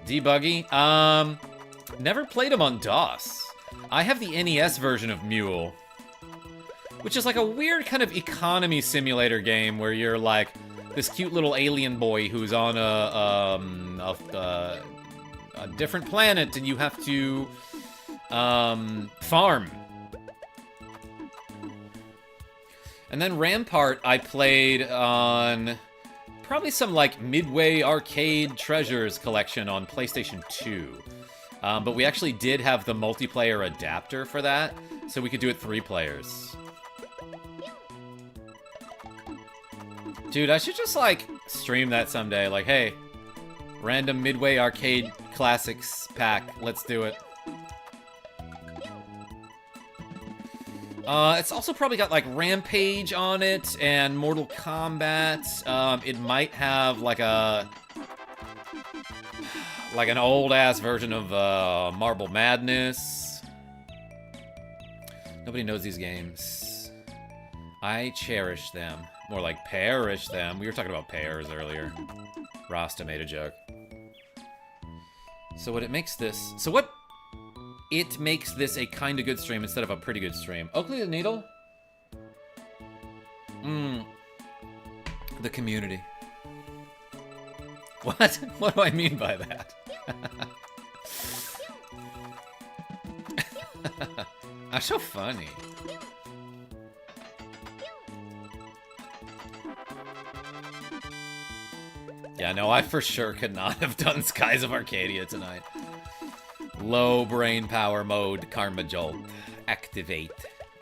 Debuggy? Never played them on DOS. I have the NES version of Mule, which is like a weird kind of economy simulator game where you're like this cute little alien boy who's on a different planet and you have to farm. And then Rampart I played on probably some like Midway Arcade Treasures collection on PlayStation 2. But we actually did have the multiplayer adapter for that, so we could do it 3 players. Dude, I should just, like, stream that someday. Like, hey, random Midway Arcade Classics pack. Let's do it. It's also probably got, like, Rampage on it and Mortal Kombat. It might have, like, an old-ass version of Marble Madness. Nobody knows these games. I cherish them. More like perish them. We were talking about pears earlier. Rasta made a joke. So what it makes this... So what... It makes this a kinda good stream instead of a pretty good stream. Oakley the Needle? The community. What? What do I mean by that? That's so funny. Yeah, no, I for sure could not have done Skies of Arcadia tonight. Low brain power mode, KarmaJolt. Activate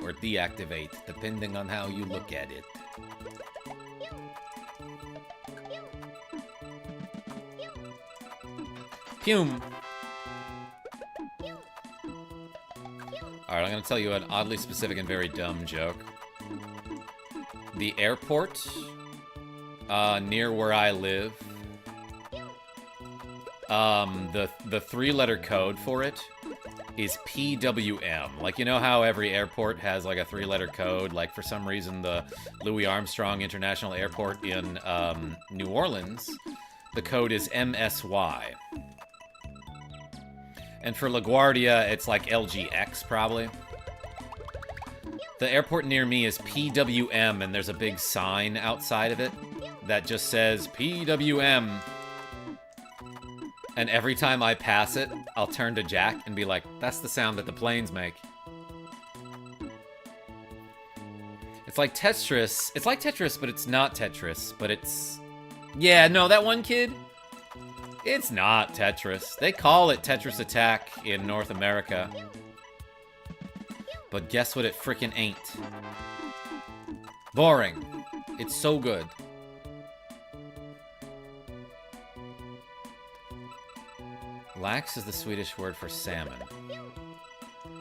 or deactivate, depending on how you look at it. Pume. Alright, I'm gonna tell you an oddly specific and very dumb joke. The airport near where I live, the 3-letter code for it is PWM. Like, you know how every airport has like a 3-letter code? Like, for some reason, the Louis Armstrong International Airport in New Orleans, the code is MSY. And for LaGuardia, it's like LGX, probably. The airport near me is PWM, and there's a big sign outside of it that just says PWM. And every time I pass it, I'll turn to Jack and be like, that's the sound that the planes make. It's like Tetris. It's like Tetris, but it's not Tetris. But it's... Yeah, no, that one kid... It's not Tetris. They call it Tetris Attack in North America. But guess what it frickin' ain't? Boring. It's so good. Lax is the Swedish word for salmon.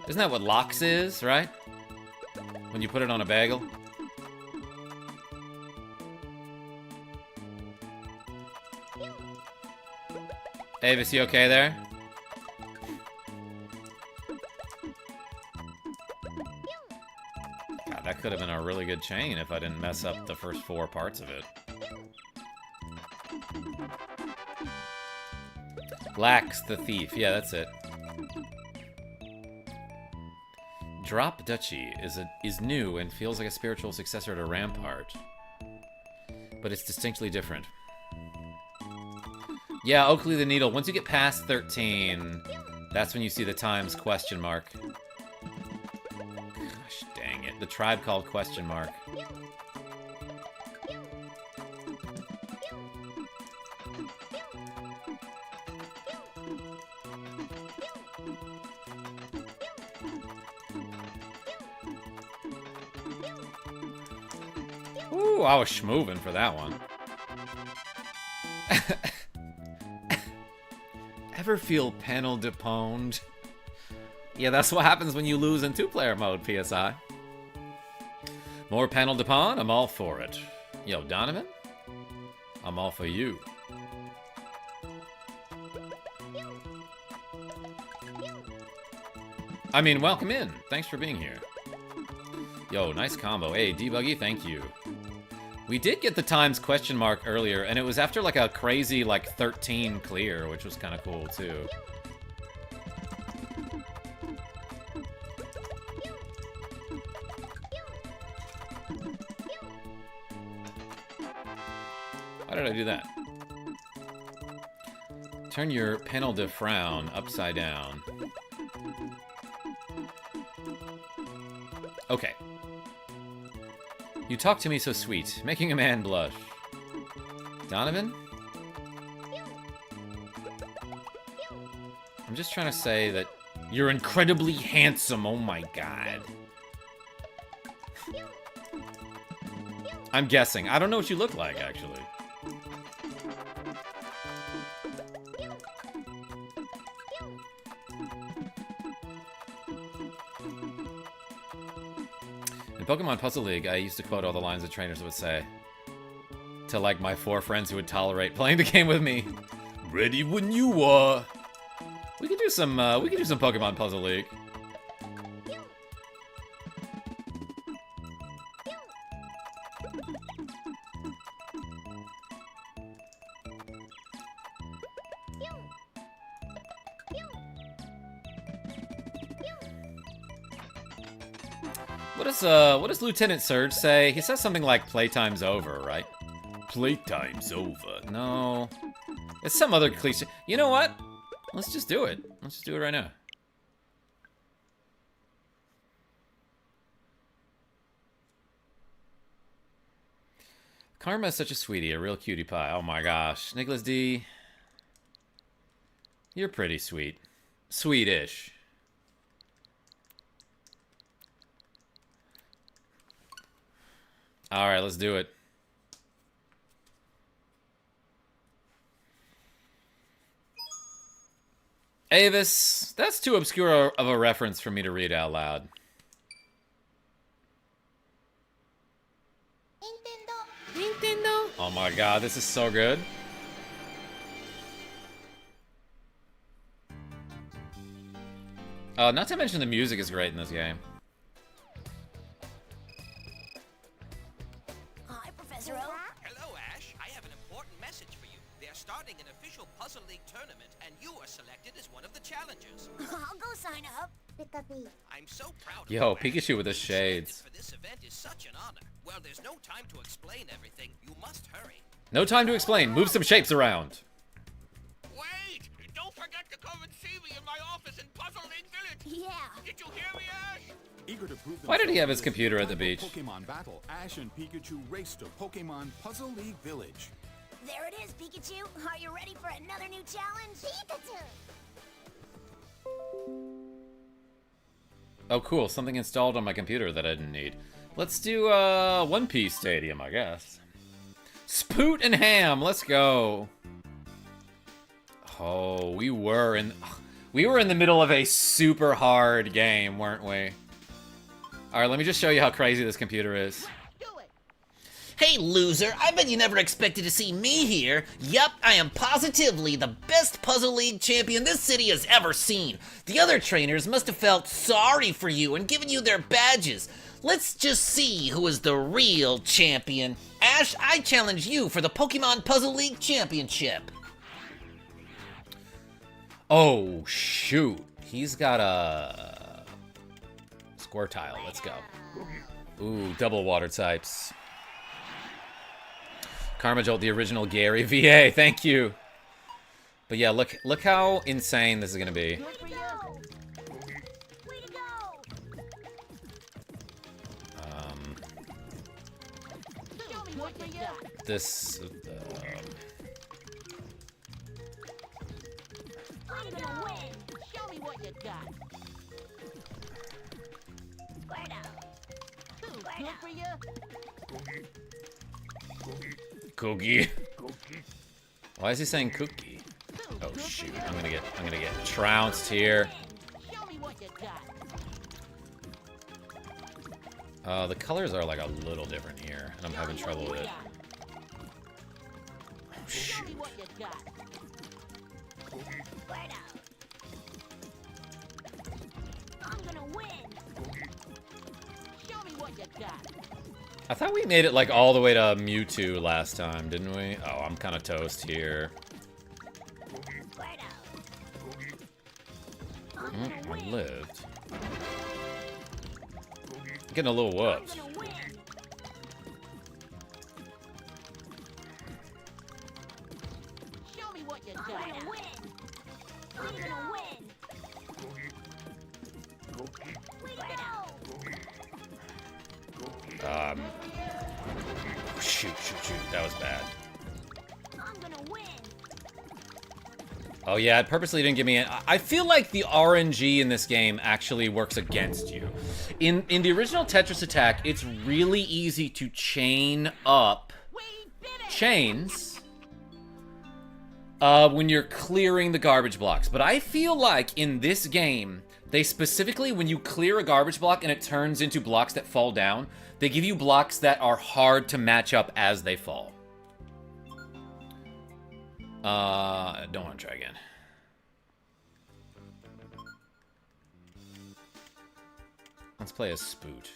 Isn't that what lox is, right? When you put it on a bagel? Avis, you okay there? God, that could have been a really good chain if I didn't mess up the first 4 parts of it. Lax the thief. Yeah, that's it. Drop Duchy is new and feels like a spiritual successor to Rampart. But it's distinctly different. Yeah, Oakley the Needle. Once you get past 13, that's when you see the times question mark. Gosh dang it. The tribe called question mark. Ooh, I was schmoving for that one. Ever feel Panel de Pon? Yeah, that's what happens when you lose in 2-player mode, PSI. More Panel de Pon? I'm all for it. Yo, Donovan? I'm all for you. I mean, welcome in. Thanks for being here. Yo, nice combo. Hey, Debuggy, thank you. We did get the times question mark earlier, and it was after like a crazy like 13 clear, which was kind of cool too. Why did I do that? Turn your panel de frown upside down. Okay. You talk to me so sweet, making a man blush. Donovan? I'm just trying to say that you're incredibly handsome, oh my god. I'm guessing. I don't know what you look like, actually. Pokemon Puzzle League, I used to quote all the lines the trainers would say to, like, my 4 friends who would tolerate playing the game with me. Ready when you are. We could do some Pokemon Puzzle League. What does Lieutenant Surge say? He says something like playtime's over, right? Playtime's over. No. It's some other cliche. You know what? Let's just do it. Let's just do it right now. Karma is such a sweetie, a real cutie pie. Oh my gosh. Nicholas D. You're pretty sweet. Sweetish. Alright, let's do it. Avis, that's too obscure of a reference for me to read out loud. Nintendo. Oh my god, this is so good. Not to mention the music is great in this game. Hello, Ash. I have an important message for you. They are starting an official Puzzle League tournament, and you are selected as one of the challengers. I'll go sign up. I'm so proud of Yo, you, Pikachu with the Being selected shades. for this event is such an honor. Well, there's no time to explain everything. You must hurry. No time to explain. Move some shapes around. Wait! Don't forget to come and see me in my office in Puzzle League Village. Yeah. Did you hear me, Ash? Eager to prove Why did he have his themselves computer in at the this beach? Pokemon battle, Ash and Pikachu race to Pokemon Puzzle League Village. There it is, Pikachu. Are you ready for another new challenge? Pikachu! Oh, cool. Something installed on my computer that I didn't need. Let's do, One Piece Stadium, I guess. Spoot and Ham, let's go. Oh, we were in the middle of a super hard game, weren't we? Alright, let me just show you how crazy this computer is. Hey, loser, I bet you never expected to see me here. Yup, I am positively the best Puzzle League champion this city has ever seen. The other trainers must have felt sorry for you and given you their badges. Let's just see who is the real champion. Ash, I challenge you for the Pokemon Puzzle League Championship. Oh, shoot. He's got Squirtile, let's go. Ooh, double water types. KarmaJolt, the original Gary VA, thank you. But yeah, look how insane this is gonna be. This. I'm gonna win. Show me what you got. Good for you. Cookie. Why is he saying cookie? Oh shoot! I'm gonna get trounced here. Show me what you got. The colors are like a little different here, and I'm having trouble with it. Oh shoot! I'm gonna win. Show me what you got. I thought we made it like all the way to Mewtwo last time, didn't we? Oh, I'm kind of toast here. I lived. Getting a little whooped. Show me what you got. I'm gonna win. I'm gonna win. Shoot. That was bad. I'm gonna win. Oh yeah, it purposely didn't give me an... I feel like the RNG in this game actually works against you. In the original Tetris Attack, it's really easy to chain up chains when you're clearing the garbage blocks. But I feel like in this game, they specifically, when you clear a garbage block and it turns into blocks that fall down, they give you blocks that are hard to match up as they fall. Don't want to try again. Let's play a Spoot.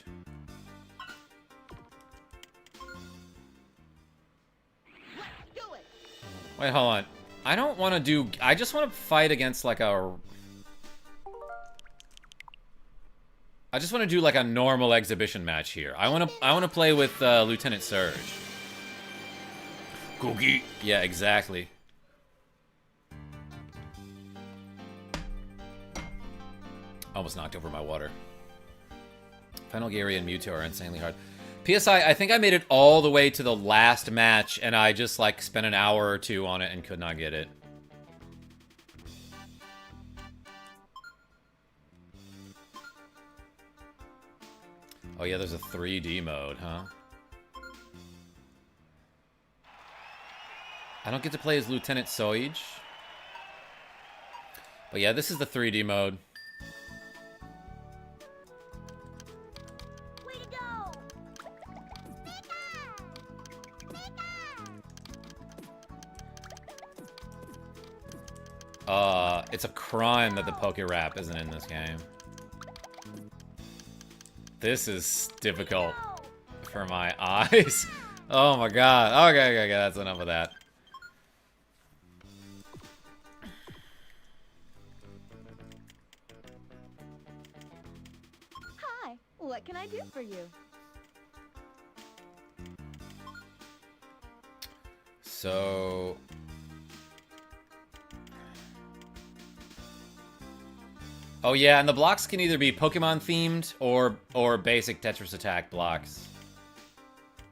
Wait, hold on. I don't want to do... I just want to fight against like a... I just want to do like a normal exhibition match here. I want to play with Lieutenant Surge. Cookie. Yeah, exactly. Almost knocked over my water. Final Gary and Mewtwo are insanely hard. PSI, I think I made it all the way to the last match, and I just like spent an hour or two on it and could not get it. Oh yeah, there's a 3D mode, huh? I don't get to play as Lieutenant Soij. But yeah, this is the 3D mode. Way to go! It's a crime that the Poke Rap isn't in this game. This is difficult for my eyes. Oh my god. Okay, that's enough of that. Hi, what can I do for you? So... Oh yeah, and the blocks can either be Pokemon themed or basic Tetris Attack blocks.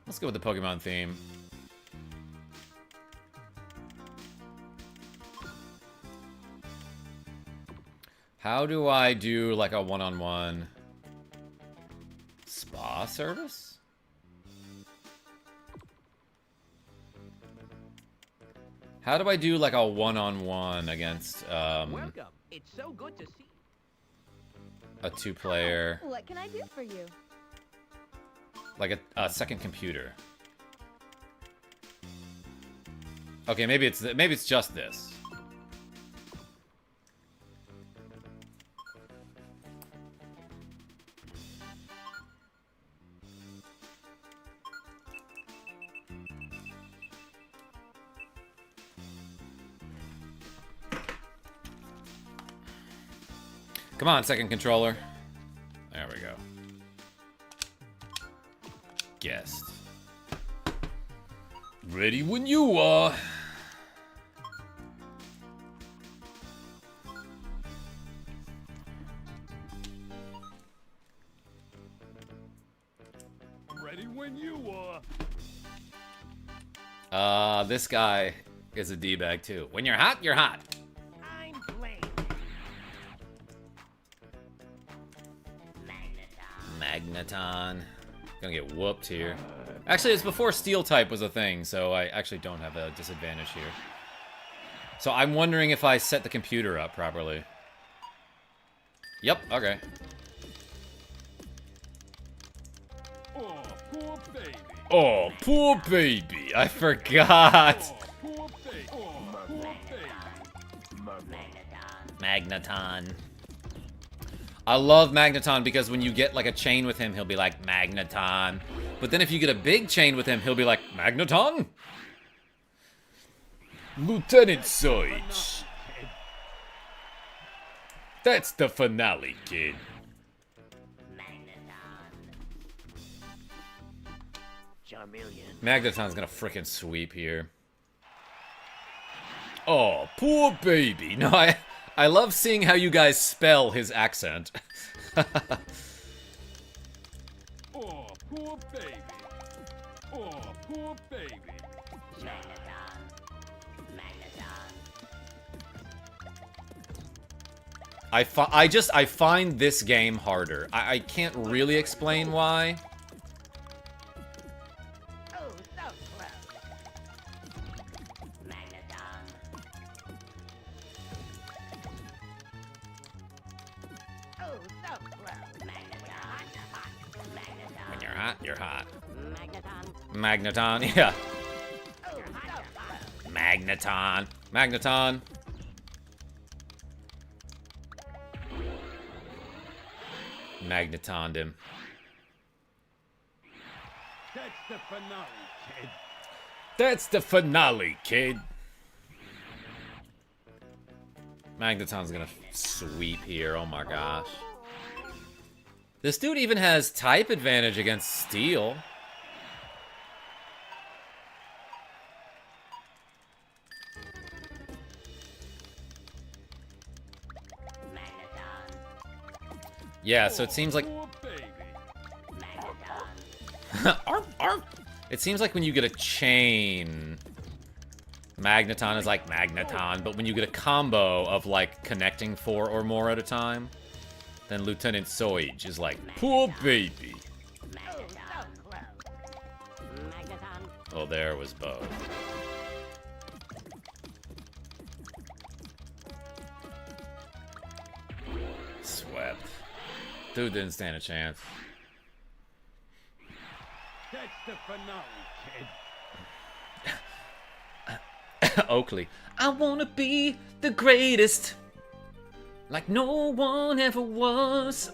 Let's go with the Pokemon theme. How do I do like a one-on-one spa service? How do I do like a one-on-one against Welcome. It's so good to see. A two-player, What can I do for you? like a second computer? Okay, maybe it's just this. Come on, second controller. There we go. test. Ready when you are. Ready when you are. This guy is a D-bag too. When you're hot, you're hot. I'm blamed. Magneton. Gonna get whooped here. Actually, it's before Steel type was a thing, so I actually don't have a disadvantage here. So I'm wondering if I set the computer up properly. Yep, okay. Oh, poor baby. Oh, poor baby. I forgot. Oh, poor baby. Oh, poor baby. Magneton. I love Magneton because when you get like a chain with him, he'll be like Magneton. But then if you get a big chain with him, he'll be like Magneton. Lieutenant Soich. That's the finale, kid. Magneton's gonna frickin' sweep here. Oh, poor baby. No, I love seeing how you guys spell his accent. Oh, poor baby. Oh, poor baby. I find this game harder. I can't really explain why. Oh, so close. Magneton. Oh, so close. Magneton. When you're hot, you're hot. Magneton. Magneton, yeah. Oh, so close. Magneton. Magneton. Magnetoned him. That's the finale, kid. That's the finale, kid. Magneton's gonna sweep here. Oh my gosh. This dude even has type advantage against Steel. Yeah, so it seems like Poor baby. Arf, arf. It seems like when you get a chain, Magneton is like Magneton, but when you get a combo of like connecting 4 or more at a time, then Lieutenant Soich is like, poor baby. Oh, so close. Magneton. Oh, there was both. Swept. Dude didn't stand a chance. That's the finale, kid. Oakley. I wanna be the greatest, like no one ever was.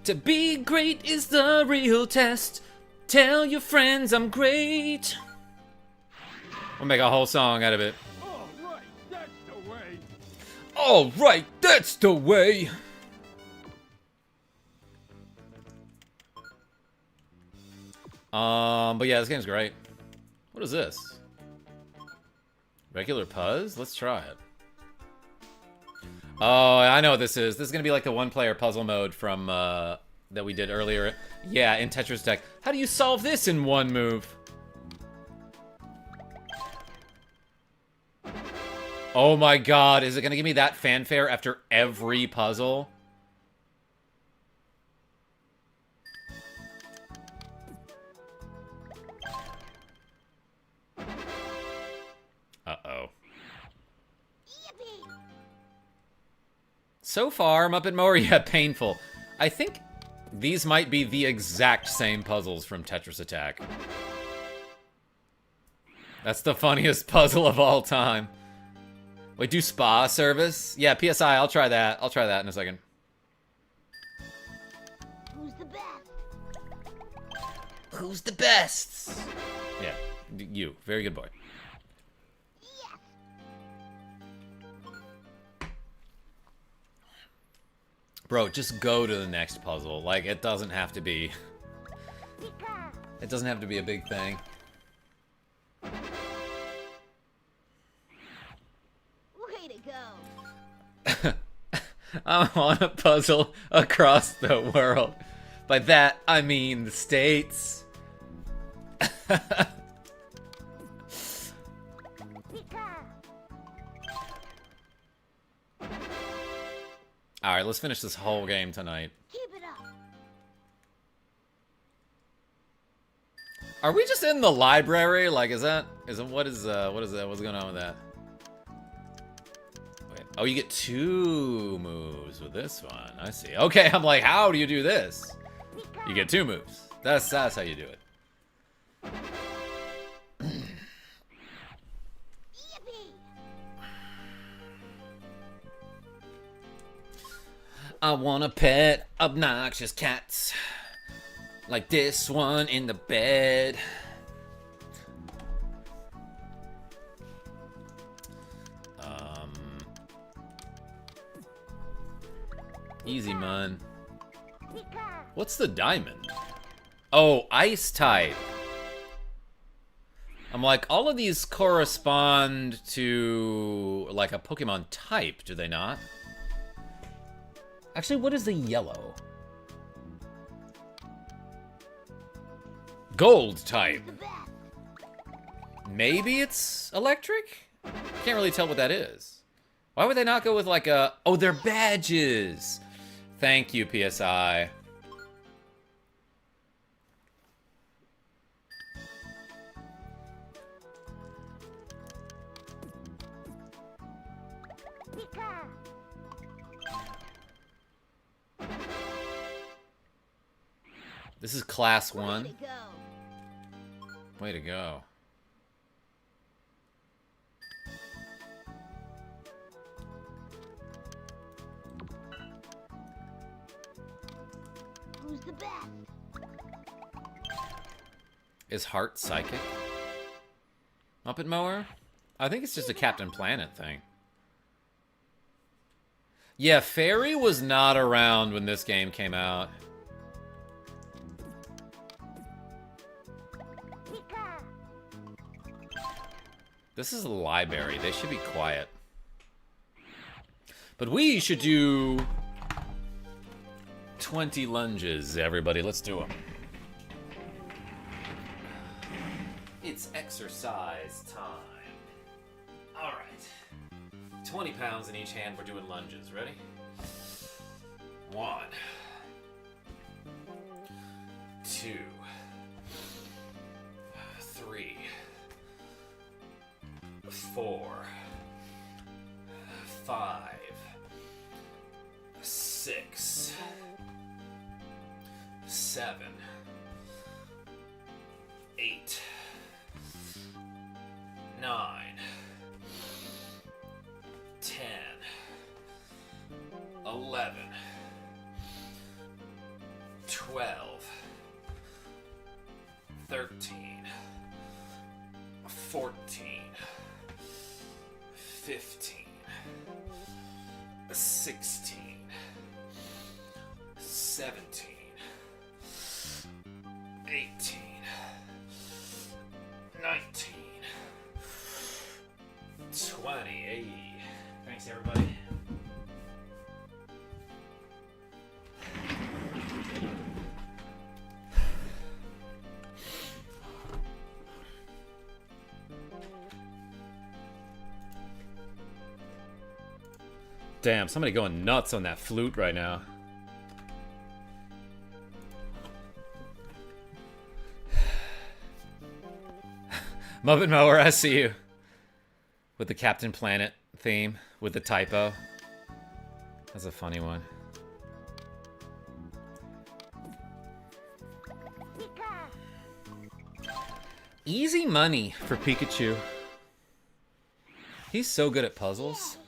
To be great is the real test. Tell your friends I'm great. We'll make a whole song out of it. All right, that's the way. All right, that's the way. But yeah, this game's great. What is this? Regular Puzz? Let's try it. Oh, I know what this is. This is gonna be like the one-player puzzle mode from, that we did earlier. Yeah, in Tetris Attack. How do you solve this in one move? Oh my god, is it gonna give me that fanfare after every puzzle? Uh-oh. Yippee! So far, Muppet Mower, yeah, painful. I think these might be the exact same puzzles from Tetris Attack. That's the funniest puzzle of all time. Wait, do spa service? Yeah, PSI, I'll try that. I'll try that in a second. Who's the best? Who's the best? Yeah, you. Very good boy. Yes! Bro, just go to the next puzzle. Like, it doesn't have to be It doesn't have to be a big thing. Way to go. I want a puzzle across the world. By that, I mean the States. Alright, let's finish this whole game tonight. Keep it up. Are we just in the library? Like, what is that? What's going on with that? Wait, oh, you get 2 moves with this one. I see. Okay, I'm like, how do you do this? You get 2 moves. That's how you do it. Yippee! I wanna pet obnoxious cats. Like this one in the bed. Easy, man. What's the diamond? Oh, ice type. I'm like, all of these correspond to like a Pokemon type, do they not? Actually, what is the yellow? Gold type. Maybe it's electric? Can't really tell what that is. Why would they not go with like a... Oh, they're badges. Thank you, PSI. This is class 1. Way to go. Way to go. Who's the best? Is Heart psychic? Muppet Mower? I think it's just a Captain Planet thing. Yeah, Fairy was not around when this game came out. This is a library. They should be quiet. But we should do 20 lunges, everybody. Let's do them. It's exercise time. All right. 20 pounds in each hand. We're doing lunges. Ready? 1, 2, 3, 4, 5, 6, 7, 8, 9, 10, 11, 12, 13, 14, 15, 16, 17, 18, 19, 20. Thanks, everybody. Damn, somebody going nuts on that flute right now. Muppet Mower, I see you. With the Captain Planet theme, with the typo. That's a funny one. Easy money for Pikachu. He's so good at puzzles.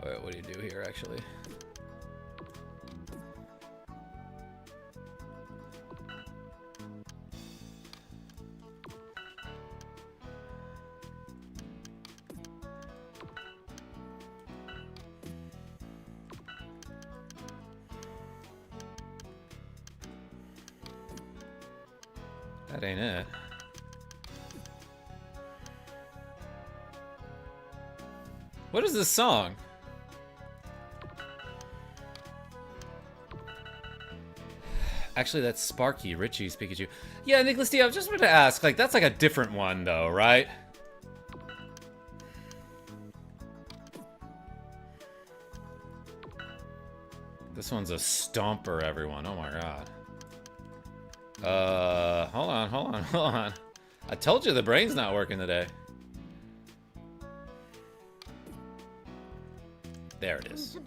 Alright, what do you do here, actually? That ain't it. What is this song? Actually, that's Sparky, Richie's Pikachu. Yeah, Nicholas D, I was just about to ask, like, that's like a different one, though, right? This one's a stomper, everyone. Oh my god. Hold on. I told you the brain's not working today. There it is.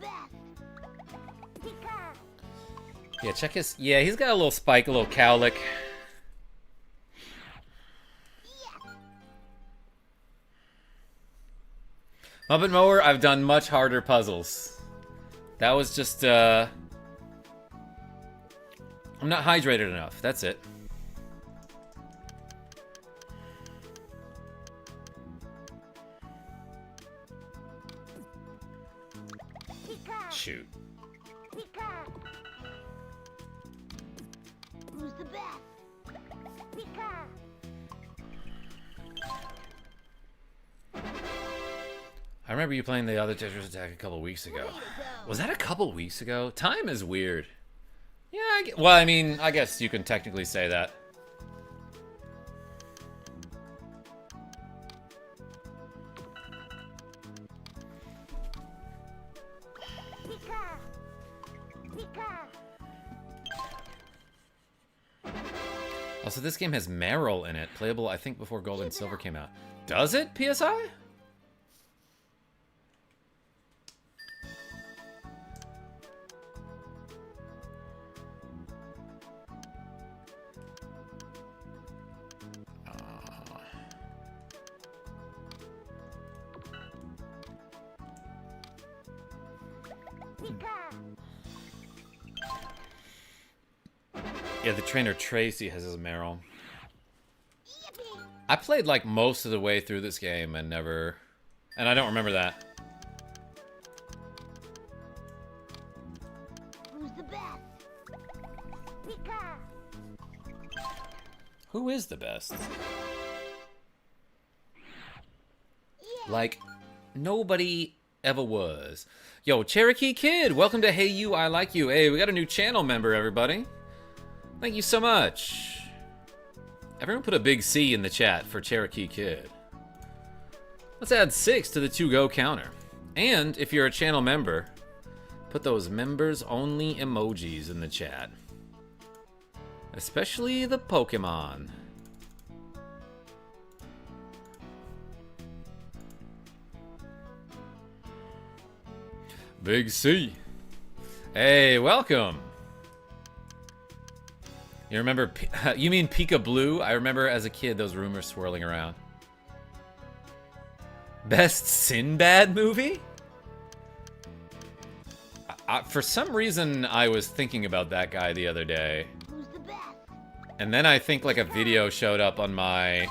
Yeah, check his... Yeah, he's got a little spike, a little cowlick. Muppet Mower, I've done much harder puzzles. That was just, I'm not hydrated enough, that's it. Shoot. Who's the best? I remember you playing the other Tetris Attack a couple weeks ago. Was that a couple weeks ago? Time is weird. Yeah, well, I mean, I guess you can technically say that. Also, this game has Meryl in it, playable, I think, before Gold and Silver came out. Does it, PSI? Yeah, the trainer Tracy has his Meryl. I played like most of the way through this game and never... And I don't remember that. Who's the best? Who is the best? Like, nobody ever was. Yo, Cherokee Kid, welcome to Hey You, I Like You. Hey, we got a new channel member, everybody. Thank you so much. Everyone put a big C in the chat for Cherokee Kid. Let's add 6 to the to-go counter. And if you're a channel member, put those members-only emojis in the chat. Especially the Pokemon. Big C. Hey, welcome. You remember, you mean Pika Blue? I remember as a kid those rumors swirling around. Best Sinbad movie? For some reason, I was thinking about that guy the other day. Who's the best? And then I think like a video showed up on my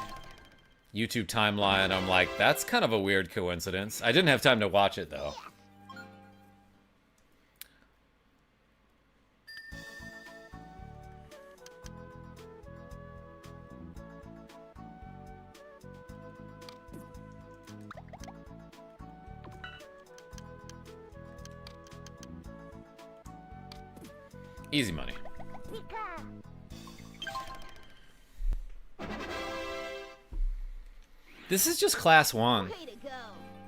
YouTube timeline. I'm like, that's kind of a weird coincidence. I didn't have time to watch it though. Easy money. This is just class 1. Way to go.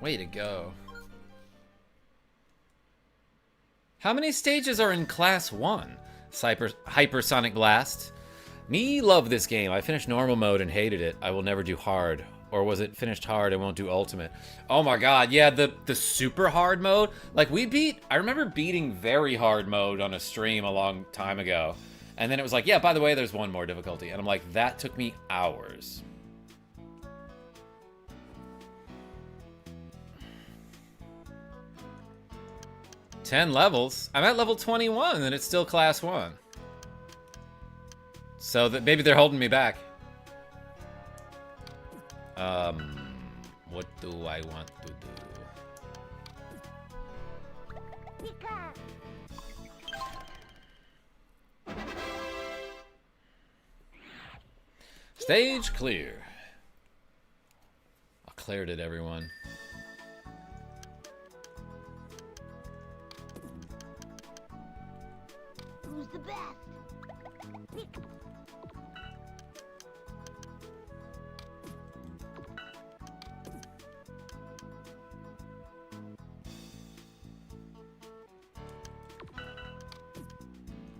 Way to go. How many stages are in class 1? Hypersonic Blast. Me love this game. I finished normal mode and hated it. I will never do hard. Or was it finished hard and won't do ultimate? Oh my god, yeah, the super hard mode. Like I remember beating very hard mode on a stream a long time ago. And then it was like, yeah, by the way, there's one more difficulty. And I'm like, that took me hours. $10 levels? I'm at level 21 and it's still class 1. So that maybe they're holding me back. What do I want to do? Stage clear. I cleared it, everyone. Who's the best?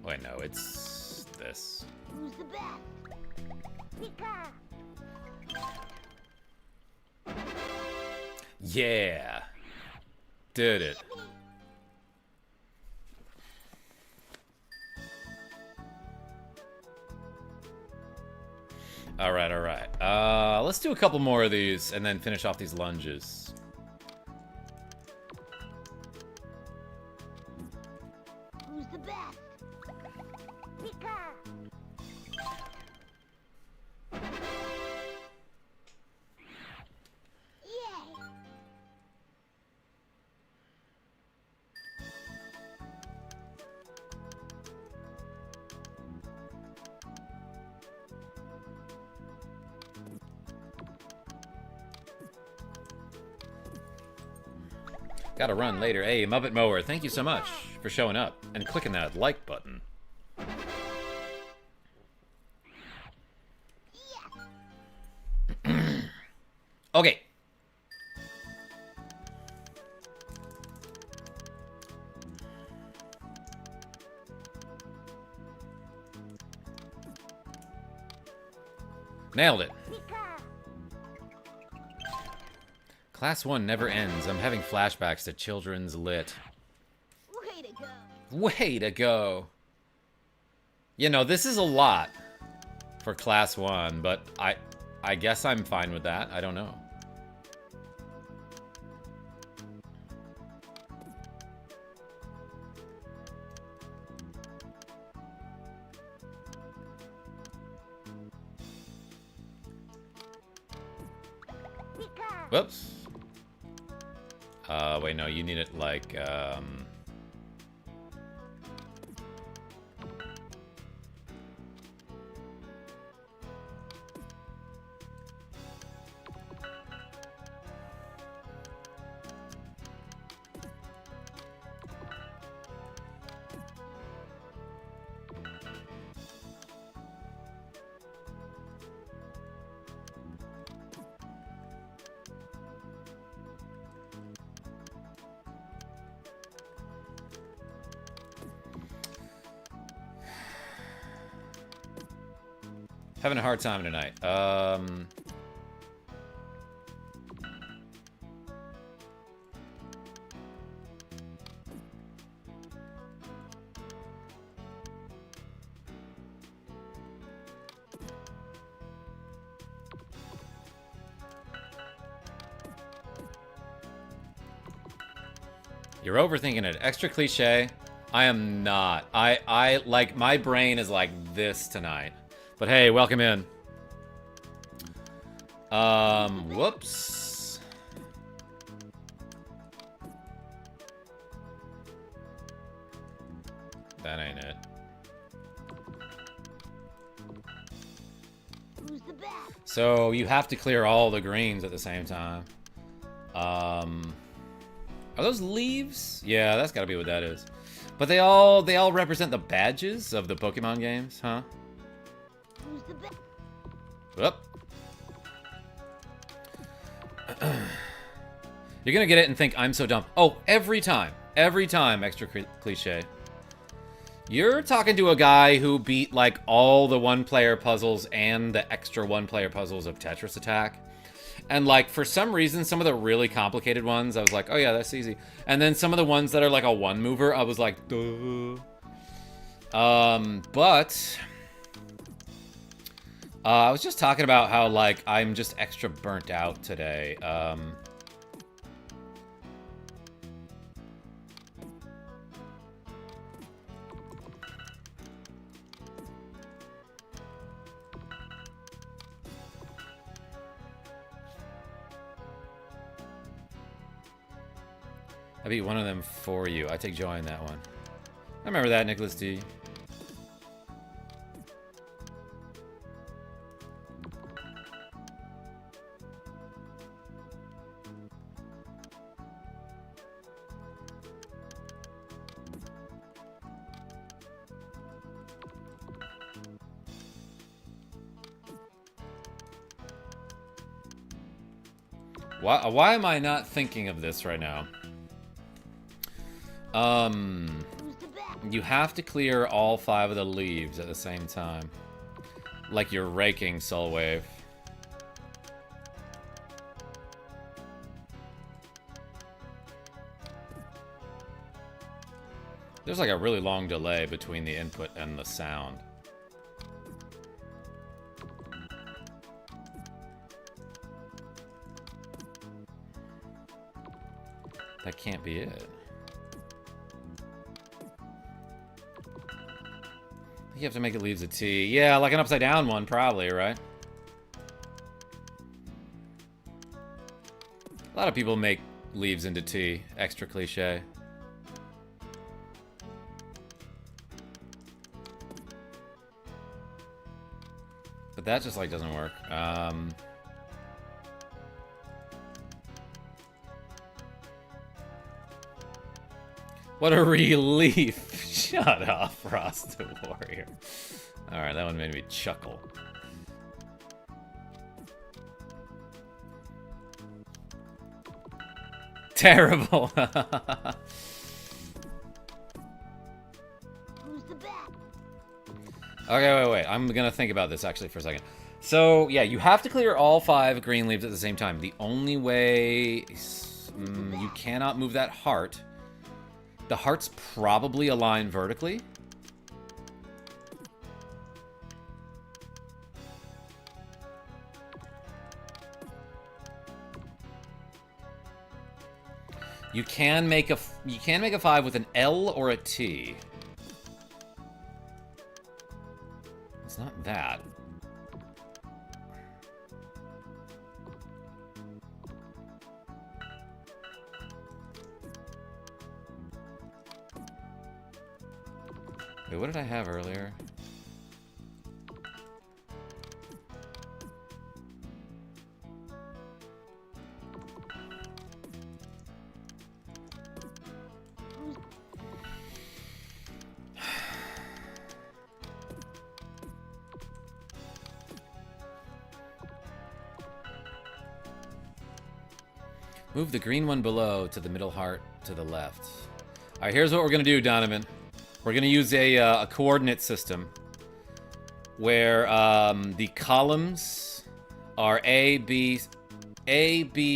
Wait, no, it's this. Who's the best? Pika. Yeah. Did it. Alright, alright. Let's do a couple more of these and then finish off these lunges. Who's the best? Pika. Yay. Gotta run later. Hey, Muppet Mower, thank you so much for showing up and clicking that like button. Okay. Nailed it. Pika. Class 1 never ends. I'm having flashbacks to children's lit. Way to go. Way to go. You know, this is a lot for Class 1, but I guess I'm fine with that. I don't know. Pika. Whoops. Wait, no, you need it like, having a hard time tonight. You're overthinking it. Extra cliche. I am not. I like, my brain is like this tonight. But hey, welcome in. Whoops. That ain't it. Who's the best? So you have to clear all the greens at the same time. Are those leaves? Yeah, that's gotta be what that is. But they all represent the badges of the Pokemon games, huh? Who's the best? Whoop. You're gonna get it and think I'm so dumb. Oh, every time, extra cliche. You're talking to a guy who beat like all the one-player puzzles and the extra one-player puzzles of Tetris Attack. And like, for some reason, some of the really complicated ones, I was like, oh yeah, that's easy. And then some of the ones that are like a one-mover, I was like, duh. But I was just talking about how, like, I'm just extra burnt out today. I beat one of them for you. I take joy in that one. I remember that, Nicholas D. Why am I not thinking of this right now? Who's the best? You have to clear all 5 of the leaves at the same time. Like you're raking Soul Wave. There's like a really long delay between the input and the sound. That can't be it. You have to make it leaves a T. Yeah, like an upside down one, probably, right? A lot of people make leaves into T. Extra cliche. But that just, like, doesn't work. What a relief. Shut up, Frosted Warrior. Alright, that one made me chuckle. Terrible. Who's the best? Okay, wait. I'm gonna think about this actually for a second. So, yeah, you have to clear all 5 green leaves at the same time. The only way... you cannot move that heart. The heart's probably aligned vertically. You can make a 5 with an L or a T. It's not that. Wait, what did I have earlier? Move the green one below to the middle heart to the left. All right, here's what we're gonna do, Donovan. We're gonna use a coordinate system where the columns are A, B,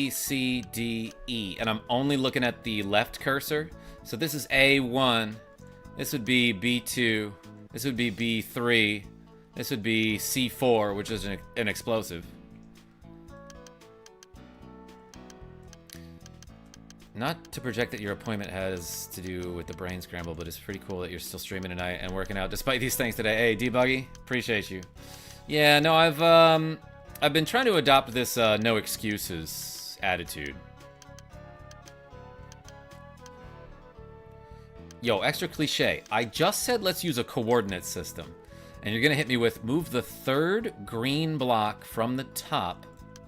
C, D, E, and I'm only looking at the left cursor. So this is A1, this would be B2, this would be B3, this would be C4, which is an explosive. Not to project that your appointment has to do with the brain scramble, but it's pretty cool that you're still streaming tonight and working out despite these things today. Hey, Debuggy, appreciate you. Yeah, no, I've been trying to adopt this no excuses attitude. Yo, extra cliche. I just said let's use a coordinate system, and you're gonna hit me with move the 3rd green block from the top,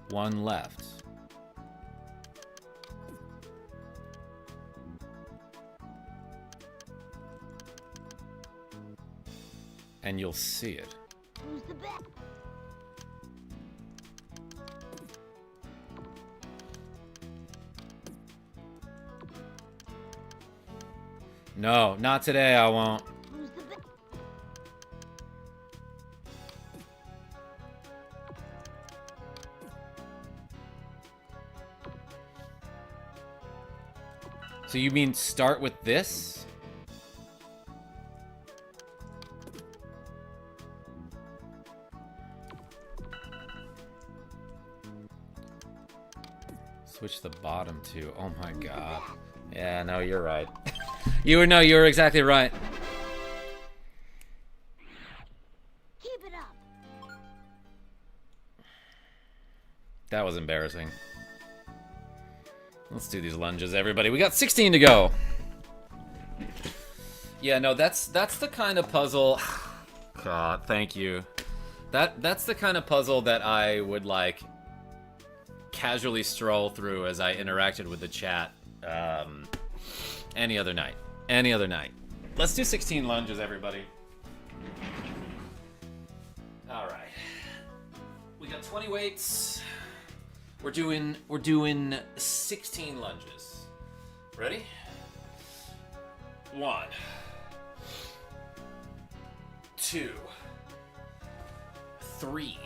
1 left. And you'll see it. Who's the best? No, not today, I won't. Who's the best? So you mean start with this? Switch the bottom to. Oh my god. Yeah, no, you're right. you were exactly right. Keep it up. That was embarrassing. Let's do these lunges, everybody. We got 16 to go. Yeah, no, that's the kind of puzzle. God, thank you. That's the kind of puzzle that I would like casually stroll through as I interacted with the chat any other night. Any other night. Let's do 16 lunges, everybody. All right. We got 20 weights. We're doing 16 lunges. Ready? 1, 2, 3,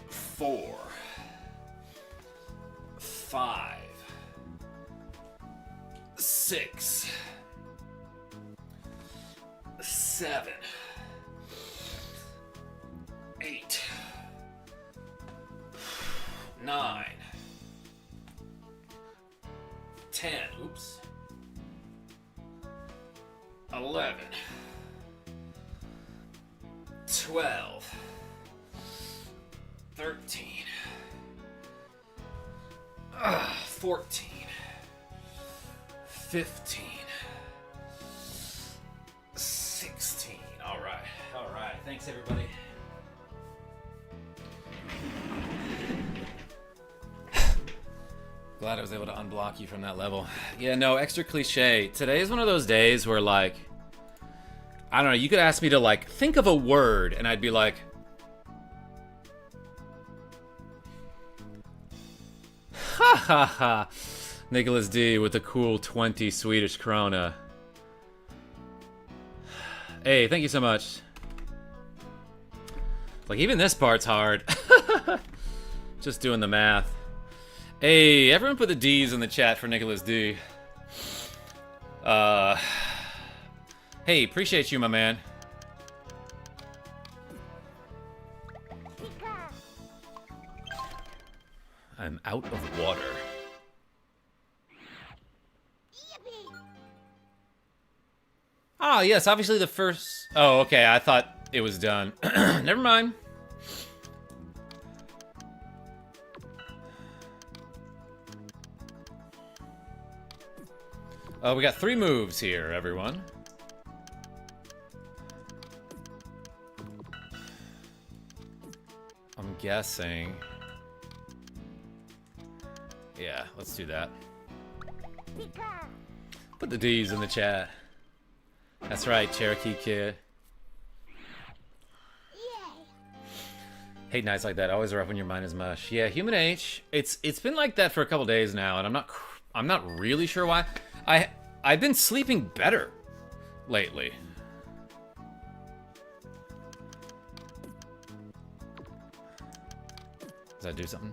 4, 5, 6, 7, 8, 9, 10, oops, 11, 12, 13, 14, 15, 16. All right. Thanks, everybody. Glad I was able to unblock you from that level. Yeah, no, extra cliche. Today is one of those days where, like, I don't know, you could ask me to, like, think of a word, and I'd be like, ha ha ha. Nicholas D with a cool 20 Swedish krona. Hey, thank you so much. Like, even this part's hard. Just doing the math. Hey, everyone put the D's in the chat for Nicholas D. Hey, appreciate you, my man. I'm out of water. Ah, yes, obviously the first... Oh, okay, I thought it was done. Never mind. We got 3 moves here, everyone. I'm guessing... Yeah, let's do that. Put the D's in the chat. That's right, Cherokee Kid. Hate nights like that. Always rough when your mind is mush. Yeah, Human H. It's been like that for a couple days now, and I'm not really sure why. I've been sleeping better lately. Does that do something?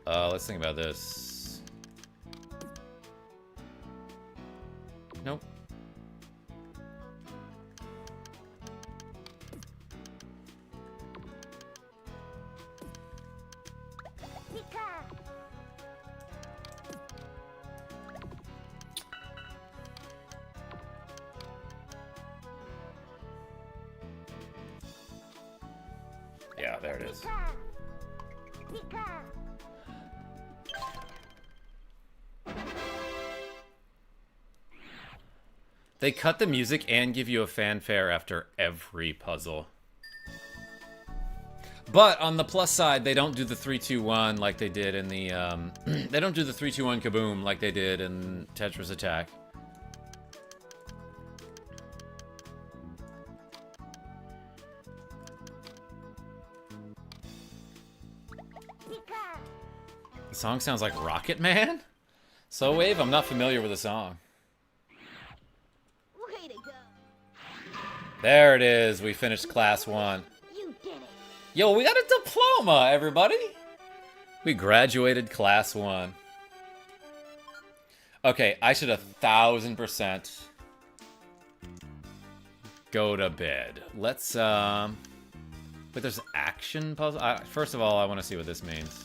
Let's think about this. Nope. Yeah, there it is. They cut the music and give you a fanfare after every puzzle. But on the plus side, they don't do the 3-2-1 like they did in the they don't do the 3-2-1 kaboom like they did in Tetris Attack. The song sounds like Rocket Man? So Wave, I'm not familiar with the song. Way to go. There it is. We finished class 1. You did it. Yo, we got a diploma, everybody. We graduated class 1. Okay, I should 1000% go to bed. Let's, Wait, there's action puzzle? First of all, I want to see what this means.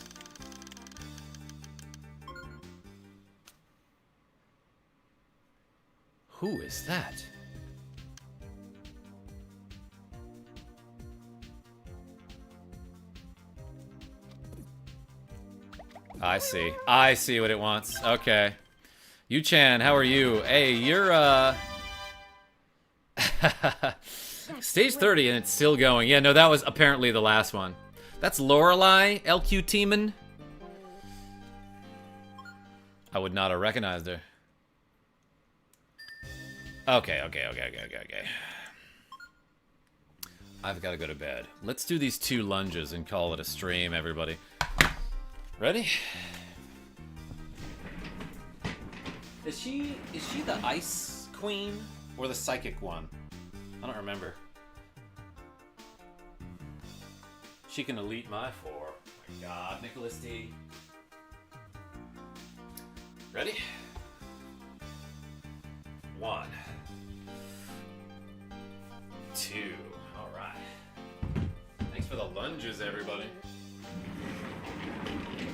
Who is that? I see. I see what it wants. Okay. Yu-chan, how are you? Hey, you're, Stage 30 and it's still going. Yeah, no, that was apparently the last one. That's Lorelei, LQ Teeman. I would not have recognized her. Okay. I've got to go to bed. Let's do these 2 lunges and call it a stream, everybody. Ready? Is she the ice queen or the psychic one? I don't remember. She can elite my 4. Oh my god, Nicholas D. Ready? 1, 2. All right. Thanks for the lunges, everybody.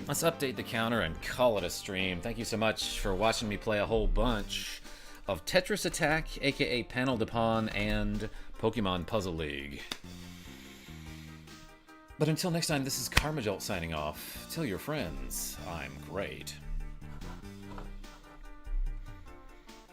Let's update the counter and call it a stream. Thank you so much for watching me play a whole bunch of Tetris Attack, aka Panel de Pon, and Pokemon Puzzle League. But until next time, this is KarmaJolt signing off. Tell your friends I'm great.